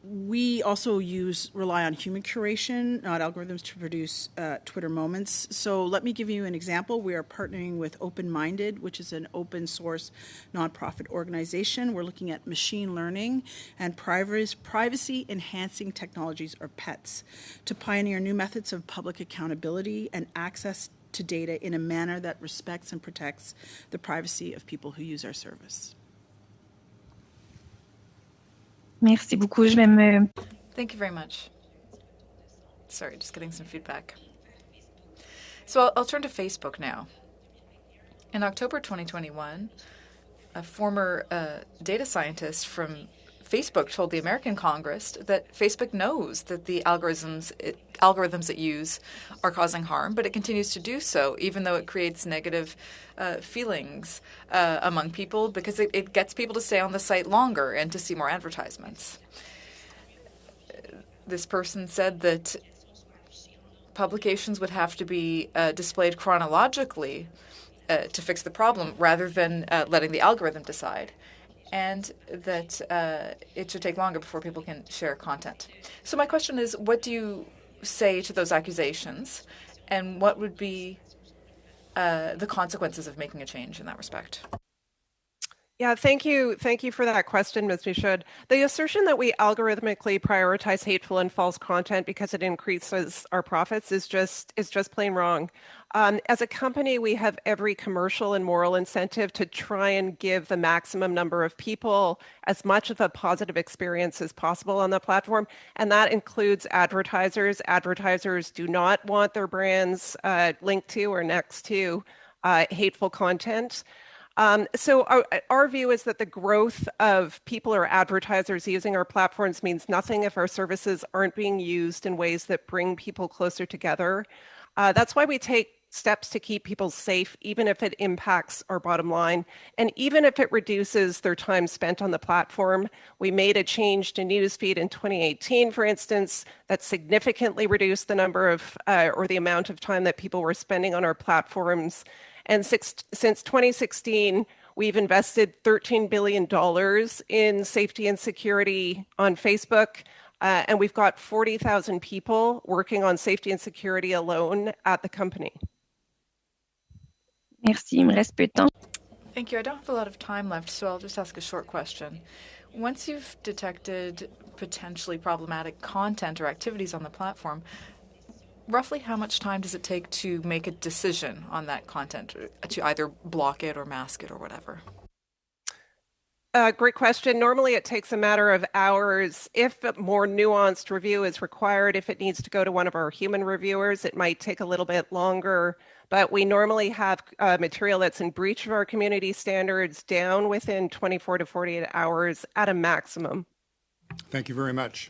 We also rely on human curation, not algorithms, to produce Twitter moments. So let me give you an example. We are partnering with Open Minded, which is an open source nonprofit organization. We're looking at machine learning and privacy enhancing technologies, or PETs, to pioneer new methods of public accountability and access to data in a manner that respects and protects the privacy of people who use our service. Merci beaucoup. Je vais me... Thank you very much. Sorry, just getting some feedback. So I'll turn to Facebook now. In October 2021, a former data scientist from Facebook told the American Congress that Facebook knows that the algorithms it use are causing harm, but it continues to do so, even though it creates negative feelings among people, because it gets people to stay on the site longer and to see more advertisements. This person said that publications would have to be displayed chronologically to fix the problem, rather than letting the algorithm decide, and that it should take longer before people can share content. So my question is, what do you say to those accusations, and what would be the consequences of making a change in that respect? Yeah, thank you for that question, Ms. Michaud. The assertion that we algorithmically prioritize hateful and false content because it increases our profits is just plain wrong. As a company, we have every commercial and moral incentive to try and give the maximum number of people as much of a positive experience as possible on the platform, and that includes advertisers. Advertisers do not want their brands linked to or next to hateful content. So our view is that the growth of people or advertisers using our platforms means nothing if our services aren't being used in ways that bring people closer together. That's why we take steps to keep people safe, even if it impacts our bottom line, and even if it reduces their time spent on the platform. We made a change to Newsfeed in 2018, for instance, that significantly reduced the number of or the amount of time that people were spending on our platforms. And since 2016, we've invested $13 billion in safety and security on Facebook, and we've got 40,000 people working on safety and security alone at the company. Merci, il me reste peu de temps. Thank you. I don't have a lot of time left, so I'll just ask a short question. Once you've detected potentially problematic content or activities on the platform, roughly how much time does it take to make a decision on that content, to either block it or mask it or whatever? Great question. Normally it takes a matter of hours. If a more nuanced review is required, if it needs to go to one of our human reviewers, it might take a little bit longer. But we normally have material that's in breach of our community standards down within 24 to 48 hours at a maximum. Thank you very much.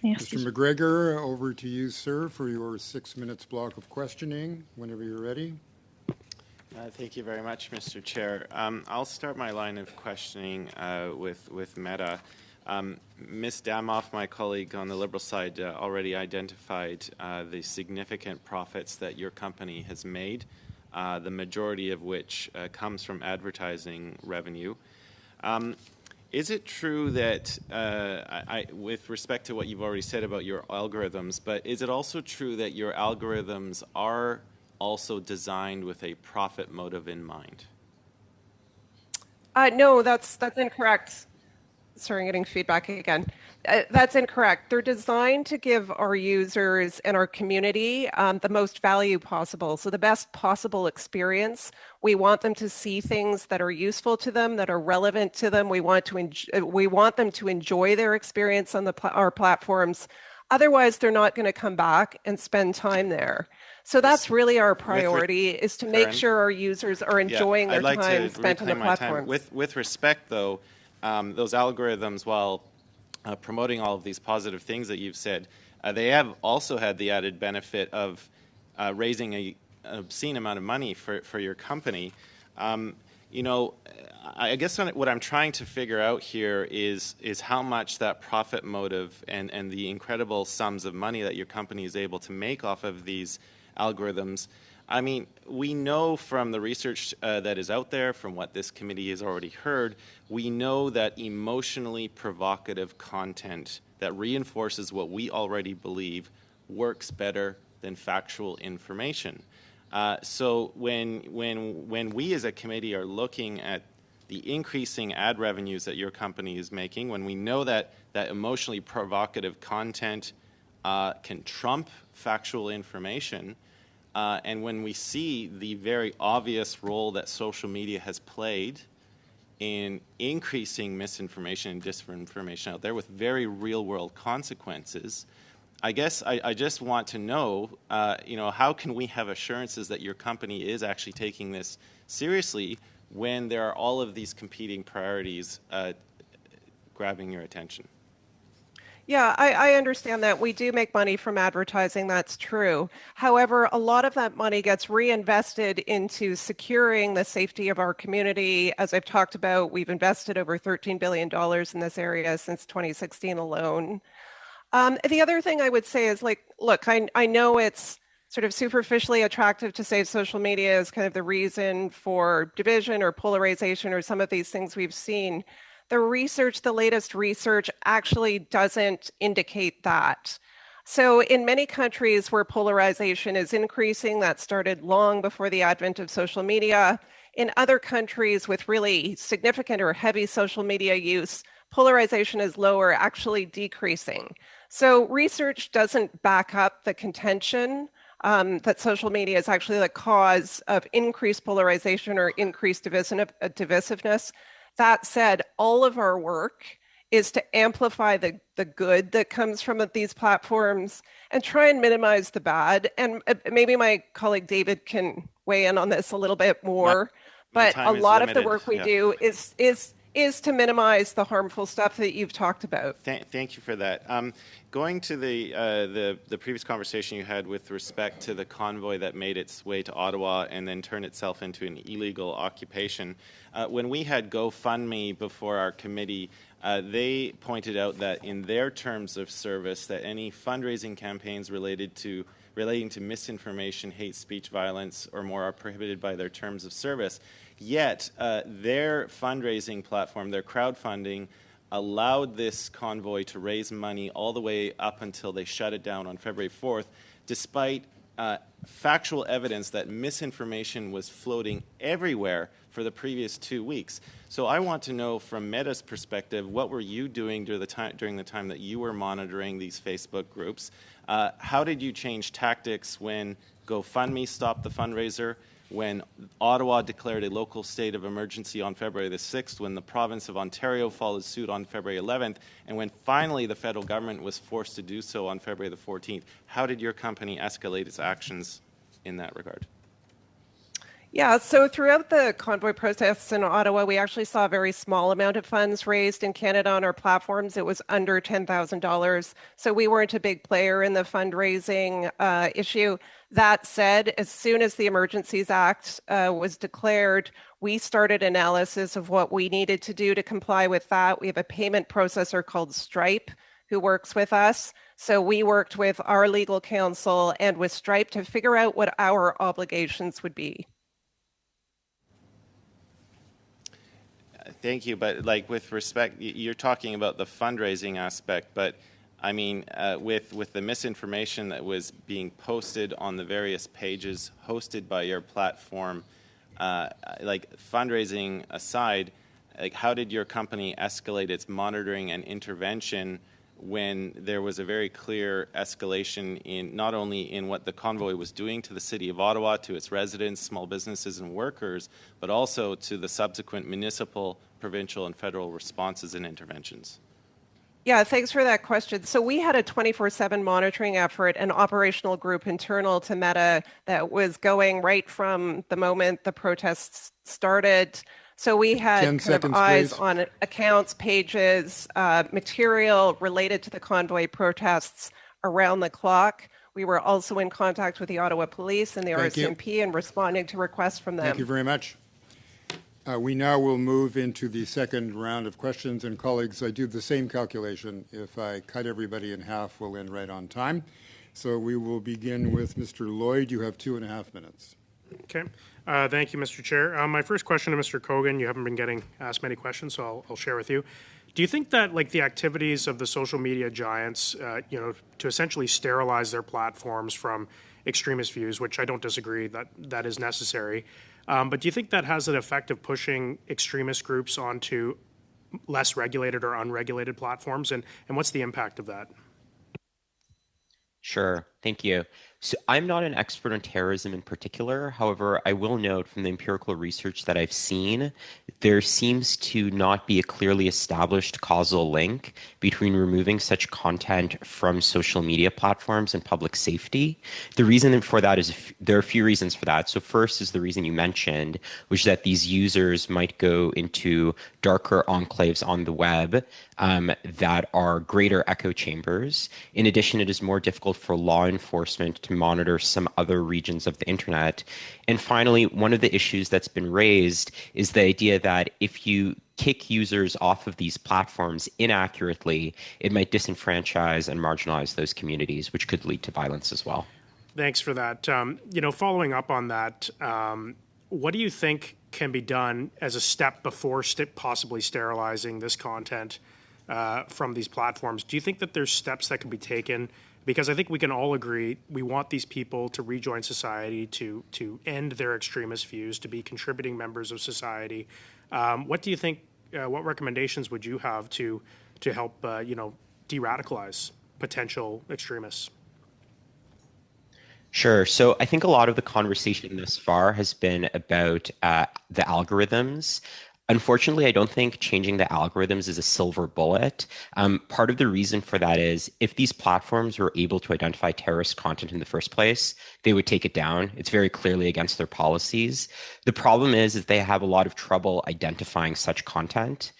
Merci. Mr. McGregor, over to you, sir, for your 6 minutes block of questioning, whenever you're ready. Thank you very much, Mr. Chair. I'll start my line of questioning with Meta. Ms. Damoff, my colleague on the Liberal side, already identified the significant profits that your company has made, the majority of which comes from advertising revenue. Is it true that, with respect to what you've already said about your algorithms, but is it also true that your algorithms are also designed with a profit motive in mind? No, that's incorrect. Sorry, I'm getting feedback again. That's incorrect. They're designed to give our users and our community the most value possible, so the best possible experience. We want them to see things that are useful to them, that are relevant to them. We want them to enjoy their experience on our platforms. Otherwise, they're not going to come back and spend time there. So that's really our priority, is to make sure our users are enjoying their time spent on the platforms. With respect, though, those algorithms, while promoting all of these positive things that you've said, they have also had the added benefit of raising an obscene amount of money for your company. You know, I guess what I'm trying to figure out here is how much that profit motive and the incredible sums of money that your company is able to make off of these algorithms. I mean, we know from the research that is out there, from what this committee has already heard, we know that emotionally provocative content that reinforces what we already believe works better than factual information. So when we as a committee are looking at the increasing ad revenues that your company is making, when we know that emotionally provocative content can trump factual information, and when we see the very obvious role that social media has played in increasing misinformation and disinformation out there with very real-world consequences, I guess I just want to know, you know, how can we have assurances that your company is actually taking this seriously when there are all of these competing priorities grabbing your attention? Yeah, I understand that. We do make money from advertising, that's true. However, a lot of that money gets reinvested into securing the safety of our community. As I've talked about, we've invested over $13 billion in this area since 2016 alone. The other thing I would say is, like, look, I know it's sort of superficially attractive to say social media is kind of the reason for division or polarization or some of these things we've seen. The research, the latest research, actually doesn't indicate that. So in many countries where polarization is increasing, that started long before the advent of social media. In other countries with really significant or heavy social media use, polarization is lower, actually decreasing. So research doesn't back up the contention that social media is actually the cause of increased polarization or increased divisiveness. That said, all of our work is to amplify the good that comes from these platforms and try and minimize the bad. And maybe my colleague David can weigh in on this a little bit more. But a lot of the work we do is to minimize the harmful stuff that you've talked about. Thank you for that. Going to the previous conversation you had with respect to the convoy that made its way to Ottawa and then turned itself into an illegal occupation, when we had GoFundMe before our committee, they pointed out that in their terms of service, that any fundraising campaigns relating to misinformation, hate speech, violence, or more are prohibited by their terms of service. Yet their fundraising platform, their crowdfunding, allowed this convoy to raise money all the way up until they shut it down on February 4th, despite factual evidence that misinformation was floating everywhere for the previous 2 weeks. So I want to know, from Meta's perspective, what were you doing during the time that you were monitoring these Facebook groups? How did you change tactics when GoFundMe stopped the fundraiser, when Ottawa declared a local state of emergency on February the 6th, when the province of Ontario followed suit on February 11th, and when finally the federal government was forced to do so on February the 14th? How did your company escalate its actions in that regard? Yeah, so throughout the convoy protests in Ottawa, we actually saw a very small amount of funds raised in Canada on our platforms. It was under $10,000. So we weren't a big player in the fundraising issue. That said, as soon as the Emergencies Act was declared, we started analysis of what we needed to do to comply with that. We have a payment processor called Stripe who works with us. So we worked with our legal counsel and with Stripe to figure out what our obligations would be. Thank you, but like with respect, you're talking about the fundraising aspect, but I mean, with the misinformation that was being posted on the various pages hosted by your platform, like fundraising aside, like how did your company escalate its monitoring and intervention when there was a very clear escalation in not only in what the convoy was doing to the city of Ottawa, to its residents, small businesses and workers, but also to the subsequent municipal, provincial and federal responses and interventions? Yeah, thanks for that question. So we had a 24/7 monitoring effort, an operational group internal to Meta that was going right from the moment the protests started. So we had 10 kind seconds, of eyes please. on accounts, pages, material related to the convoy protests around the clock. We were also in contact with the Ottawa Police and the Thank you. RCMP and responding to requests from them. Thank you very much. We now will move into the second round of questions. And colleagues, I do the same calculation. If I cut everybody in half, we'll end right on time. So we will begin with Mr. Lloyd. You have 2.5 minutes. Okay. Thank you, Mr. Chair. My first question to Mr. Cogan, you haven't been getting asked many questions, so I'll share with you. Do you think that like the activities of the social media giants, to essentially sterilize their platforms from extremist views, which I don't disagree that is necessary, but do you think that has an effect of pushing extremist groups onto less regulated or unregulated platforms, and what's the impact of that? Sure, thank you. So I'm not an expert on terrorism in particular. However, I will note from the empirical research that I've seen, there seems to not be a clearly established causal link between removing such content from social media platforms and public safety. The reason for that is there are a few reasons for that. So first is the reason you mentioned, which is that these users might go into darker enclaves on the web that are greater echo chambers. In addition, it is more difficult for law enforcement to monitor some other regions of the internet. And finally, one of the issues that's been raised is the idea that if you kick users off of these platforms inaccurately, it might disenfranchise and marginalize those communities, which could lead to violence as well. Thanks for that. Following up on that, what do you think can be done as a step before possibly sterilizing this content from these platforms? Do you think that there's steps that can be taken? Because I think we can all agree we want these people to rejoin society, to end their extremist views, to be contributing members of society. What do you think? What recommendations would you have to help de-radicalize potential extremists? Sure. So I think a lot of the conversation thus far has been about the algorithms. Unfortunately, I don't think changing the algorithms is a silver bullet. Part of the reason for that is if these platforms were able to identify terrorist content in the first place, they would take it down. It's very clearly against their policies. The problem is they have a lot of trouble identifying such content.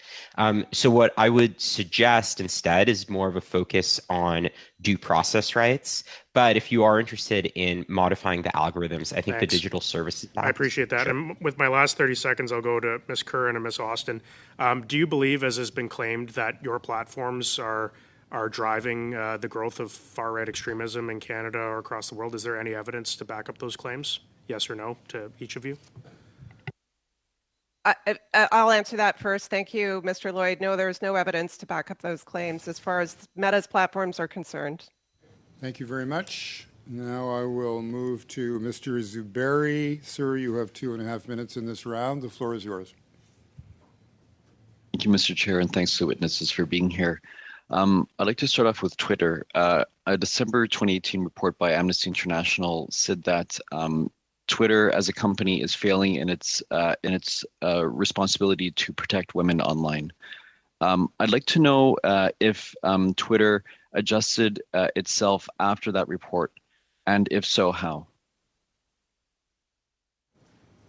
So what I would suggest instead is more of a focus on due process rights. But if you are interested in modifying the algorithms, I think Thanks. the Digital Services Act. I appreciate that. Sure. And with my last 30 seconds, I'll go to Ms. Curran and Ms. Austin. Do you believe, as has been claimed, that your platforms are driving the growth of far-right extremism in Canada or across the world? Is there any evidence to back up those claims? Yes or no to each of you? I'll answer that first. Thank you, Mr. Lloyd. No, there's no evidence to back up those claims as far as Meta's platforms are concerned. Thank you very much. Now I will move to Mr. Zuberi. Sir, you have 2.5 minutes in this round. The floor is yours. Thank you, Mr. Chair, and thanks to the witnesses for being here. I'd like to start off with Twitter. A December 2018 report by Amnesty International said that Twitter as a company is failing in its responsibility to protect women online. I'd like to know if Twitter adjusted itself after that report, and if so, how?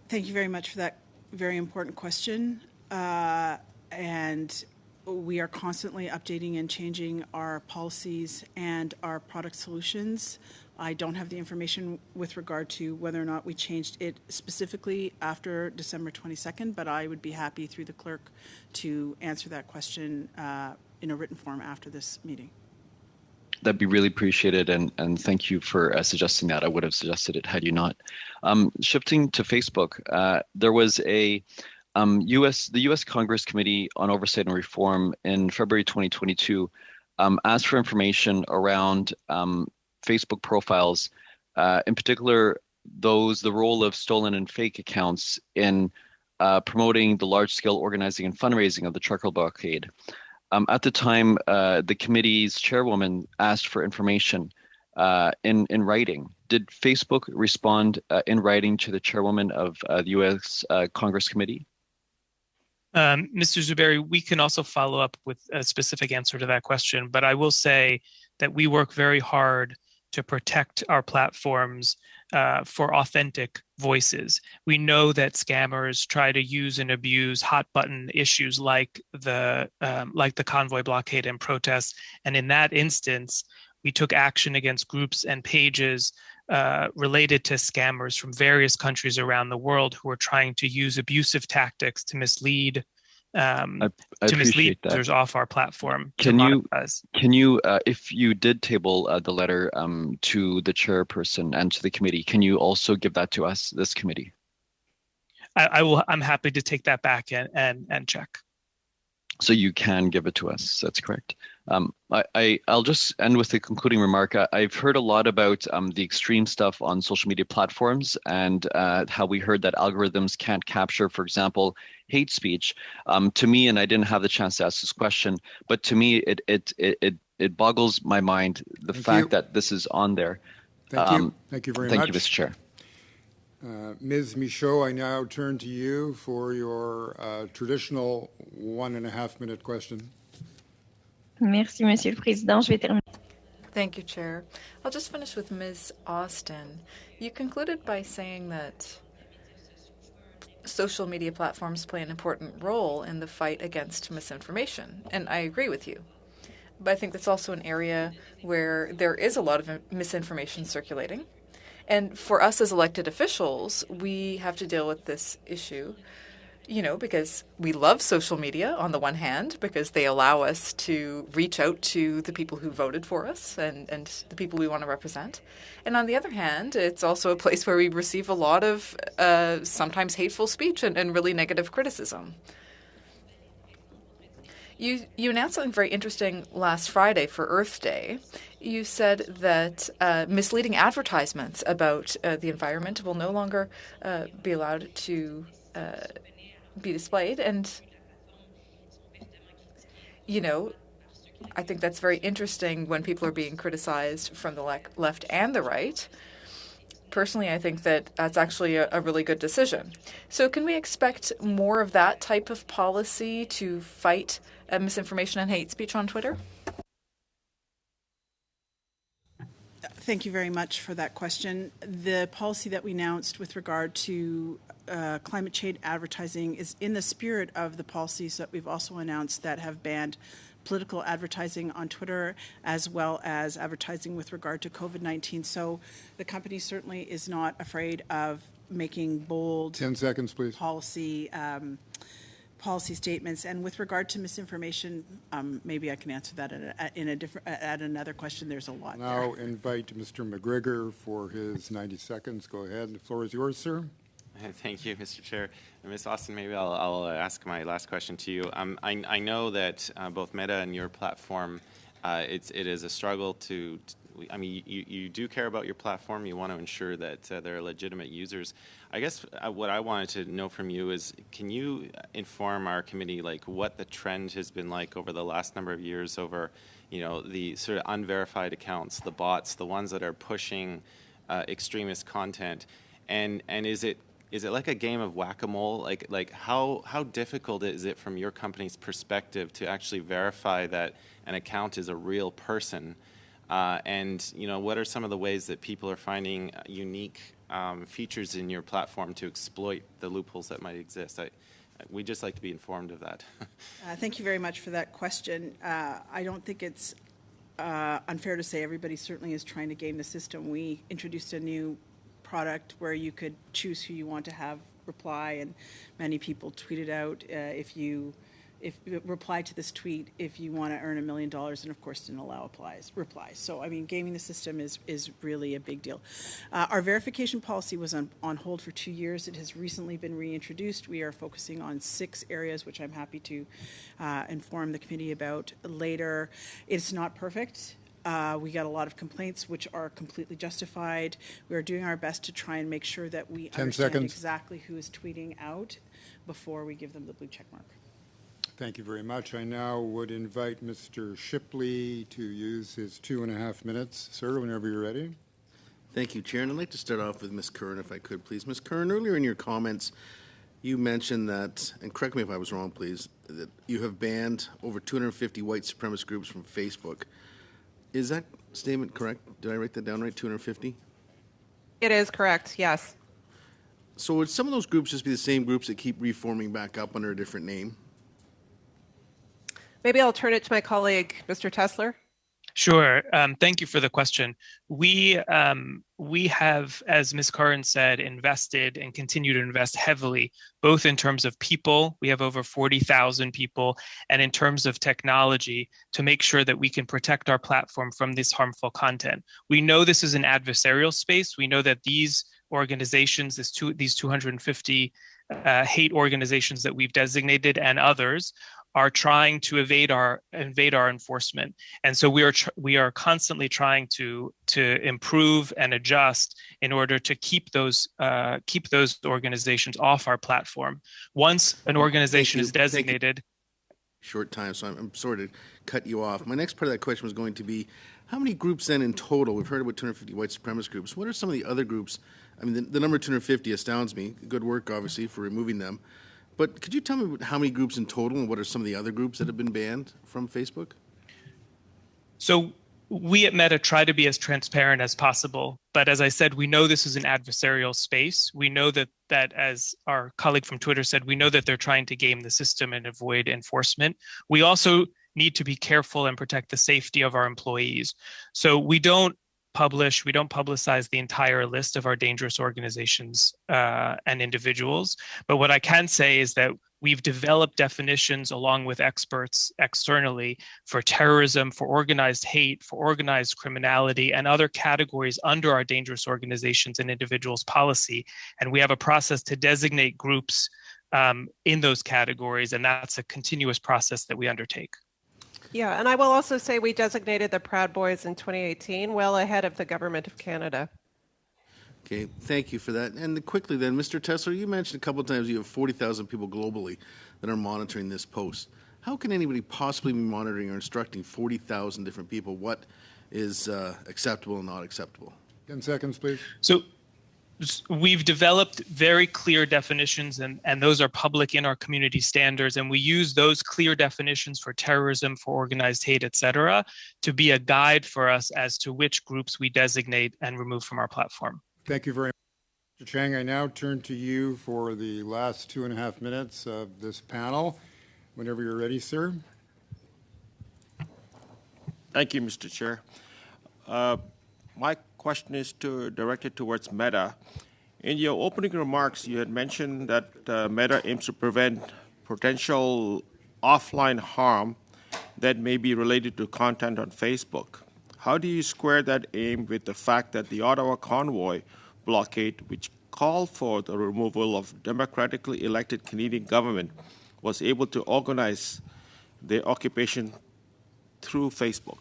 Thank you very much for that very important question. And we are constantly updating and changing our policies and our product solutions. I don't have the information with regard to whether or not we changed it specifically after December 22nd, but I would be happy through the clerk to answer that question in a written form after this meeting. That'd be really appreciated, and thank you for suggesting that. I would have suggested it had you not. Shifting to Facebook, there was the U.S. Congress Committee on Oversight and Reform in February 2022 asked for information around Facebook profiles, in particular the role of stolen and fake accounts in promoting the large-scale organizing and fundraising of the charcoal blockade. At the time, the committee's chairwoman asked for information in writing. Did Facebook respond in writing to the chairwoman of the U.S. Congress Committee? Mr. Zuberi, we can also follow up with a specific answer to that question, but I will say that we work very hard to protect our platforms for authentic voices. We know that scammers try to use and abuse hot button issues like the convoy blockade and protests, and in that instance, we took action against groups and pages related to scammers from various countries around the world who are trying to use abusive tactics to mislead users off our platform. Can you, if you did table the letter to the chairperson and to the committee, can you also give that to us, this committee? I will. I'm happy to take that back and check. So you can give it to us. That's correct. I'll just end with a concluding remark. I've heard a lot about the extreme stuff on social media platforms and how we heard that algorithms can't capture, for example, hate speech. To me, and I didn't have the chance to ask this question, but to me, it boggles my mind the fact that this is on there. Thank you. Thank you very much. Thank you, Mr. Chair. Ms. Michaud, I now turn to you for your traditional 1.5-minute question. Merci, Monsieur le Président. Je vais terminer. Thank you, Chair. I'll just finish with Ms. Austin. You concluded by saying that social media platforms play an important role in the fight against misinformation, and I agree with you. But I think that's also an area where there is a lot of misinformation circulating. And for us as elected officials, we have to deal with this issue, because we love social media on the one hand, because they allow us to reach out to the people who voted for us and the people we want to represent. And on the other hand, it's also a place where we receive a lot of sometimes hateful speech and really negative criticism. You announced something very interesting last Friday for Earth Day. You said that misleading advertisements about the environment will no longer be allowed to be displayed. And, I think that's very interesting when people are being criticized from the left and the right. Personally, I think that that's actually a really good decision. So can we expect more of that type of policy to fight misinformation and hate speech on Twitter? Thank you very much for that question. The policy that we announced with regard to climate change advertising is in the spirit of the policies that we've also announced that have banned political advertising on Twitter, as well as advertising with regard to COVID-19. So the company certainly is not afraid of making bold 10 seconds, please. Policy statements. And with regard to misinformation, maybe I can answer that at another question. There's a lot now there. Invite Mr. McGregor for his 90 seconds. Go ahead. The floor is yours, sir. Thank you, Mr. Chair. Ms. Austin, maybe I'll ask my last question to you. I know that both Meta and your platform, it is a struggle to you do care about your platform. You want to ensure that they're legitimate users. I guess what I wanted to know from you is, can you inform our committee what the trend has been like over the last number of years over, the sort of unverified accounts, the bots, the ones that are pushing extremist content, and is it like a game of whack-a-mole? Like how difficult is it from your company's perspective to actually verify that an account is a real person? And what are some of the ways that people are finding unique features in your platform to exploit the loopholes that might exist? We'd just like to be informed of that. Thank you very much for that question. I don't think it's unfair to say everybody certainly is trying to game the system. We introduced a new product where you could choose who you want to have reply, and many people tweeted out if you reply to this tweet if you want to earn $1 million, and of course didn't allow replies. So I mean, gaming the system is really a big deal. Our verification policy was on hold for 2 years. It has recently been reintroduced. We are focusing on 6 areas, which I'm happy to inform the committee about later. It's not perfect. We got a lot of complaints, which are completely justified. We are doing our best to try and make sure that we understand exactly who is tweeting out before we give them the blue check mark. Thank you very much. I now would invite Mr. Shipley to use his 2.5 minutes. Sir, whenever you're ready. Thank you, Chair. And I'd like to start off with Ms. Curran, if I could, please. Ms. Curran, earlier in your comments, you mentioned that, and correct me if I was wrong, please, that you have banned over 250 white supremacist groups from Facebook. Is that statement correct? Did I write that down right, 250? It is correct, yes. So would some of those groups just be the same groups that keep reforming back up under a different name? Maybe I'll turn it to my colleague, Mr. Tesler. Sure. Thank you for the question. We have, as Ms. Curran said, invested and continue to invest heavily, both in terms of people, we have over 40,000 people, and in terms of technology to make sure that we can protect our platform from this harmful content. We know this is an adversarial space. We know that these organizations, these 250 hate organizations that we've designated and others, are trying to invade our enforcement, and so we are constantly trying to improve and adjust in order to keep those organizations off our platform. Once an organization is designated, short time, so I'm sorry to cut you off. My next part of that question was going to be, how many groups then in total? We've heard about 250 white supremacist groups. What are some of the other groups? I mean, the number 250 astounds me. Good work, obviously, for removing them. But could you tell me how many groups in total, and what are some of the other groups that have been banned from Facebook? So we at Meta try to be as transparent as possible. But as I said, we know this is an adversarial space. We know that as our colleague from Twitter said, we know that they're trying to game the system and avoid enforcement. We also need to be careful and protect the safety of our employees. So we don't publicize the entire list of our dangerous organizations and individuals. But what I can say is that we've developed definitions along with experts externally for terrorism, for organized hate, for organized criminality, and other categories under our dangerous organizations and individuals policy. And we have a process to designate groups in those categories, and that's a continuous process that we undertake. Yeah, and I will also say we designated the Proud Boys in 2018, well ahead of the Government of Canada. Okay, thank you for that. And quickly then, Mr. Tesler, you mentioned a couple of times you have 40,000 people globally that are monitoring this post. How can anybody possibly be monitoring or instructing 40,000 different people what is acceptable and not acceptable? 10 seconds, please. So we've developed very clear definitions, and those are public in our community standards, and we use those clear definitions for terrorism, for organized hate, et cetera, to be a guide for us as to which groups we designate and remove from our platform. Thank you very much. Mr. Chang, I now turn to you for the last 2.5 minutes of this panel. Whenever you're ready, sir. Thank you, Mr. Chair. My question is directed towards Meta. In your opening remarks, you had mentioned that Meta aims to prevent potential offline harm that may be related to content on Facebook. How do you square that aim with the fact that the Ottawa convoy blockade, which called for the removal of democratically elected Canadian government, was able to organize their occupation through Facebook?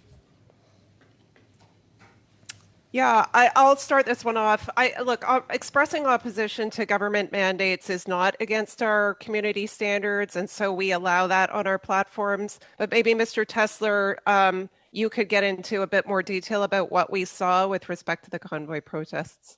Yeah, I'll start this one off. Look, expressing opposition to government mandates is not against our community standards, and so we allow that on our platforms. But maybe Mr. Tesler, you could get into a bit more detail about what we saw with respect to the convoy protests.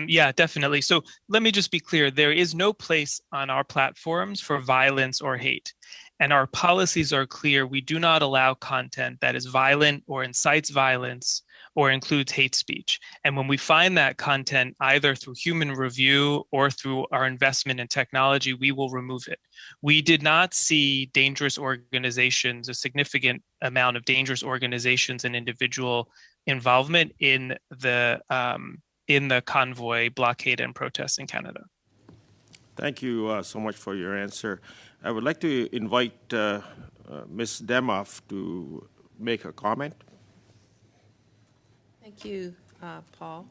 Yeah, definitely. So let me just be clear. There is no place on our platforms for violence or hate. And our policies are clear. We do not allow content that is violent or incites violence or includes hate speech. And when we find that content, either through human review or through our investment in technology, we will remove it. We did not see dangerous organizations, a significant amount of dangerous organizations and individual involvement in the convoy, blockade, and protests in Canada. Thank you so much for your answer. I would like to invite Ms. Demoff to make a comment. Thank you, Paul.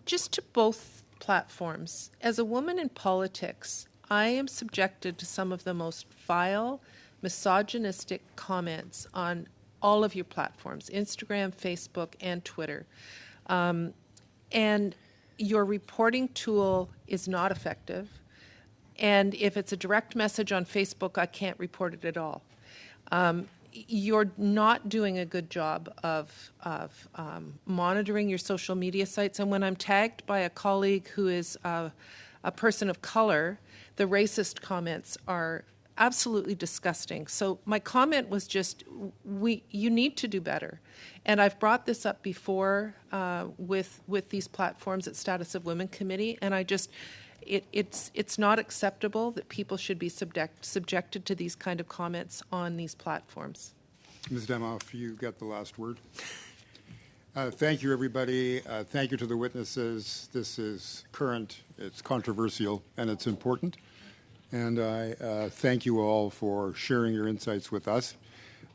Just to both platforms, as a woman in politics, I am subjected to some of the most vile, misogynistic comments on all of your platforms, Instagram, Facebook, and Twitter. And your reporting tool is not effective. And if it's a direct message on Facebook, I can't report it at all. You're not doing a good job of monitoring your social media sites. And when I'm tagged by a colleague who is a person of color, the racist comments are absolutely disgusting. So my comment was just, you need to do better. And I've brought this up before with these platforms at Status of Women Committee, and I just, it's not acceptable that people should be subjected to these kind of comments on these platforms. Ms. Demoff, you got the last word. Thank you, everybody. Thank you to the witnesses. This is current, it's controversial, and it's important. And I thank you all for sharing your insights with us.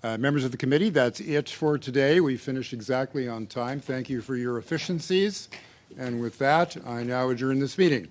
Members of the committee, that's it for today. We finished exactly on time. Thank you for your efficiencies. And with that, I now adjourn this meeting.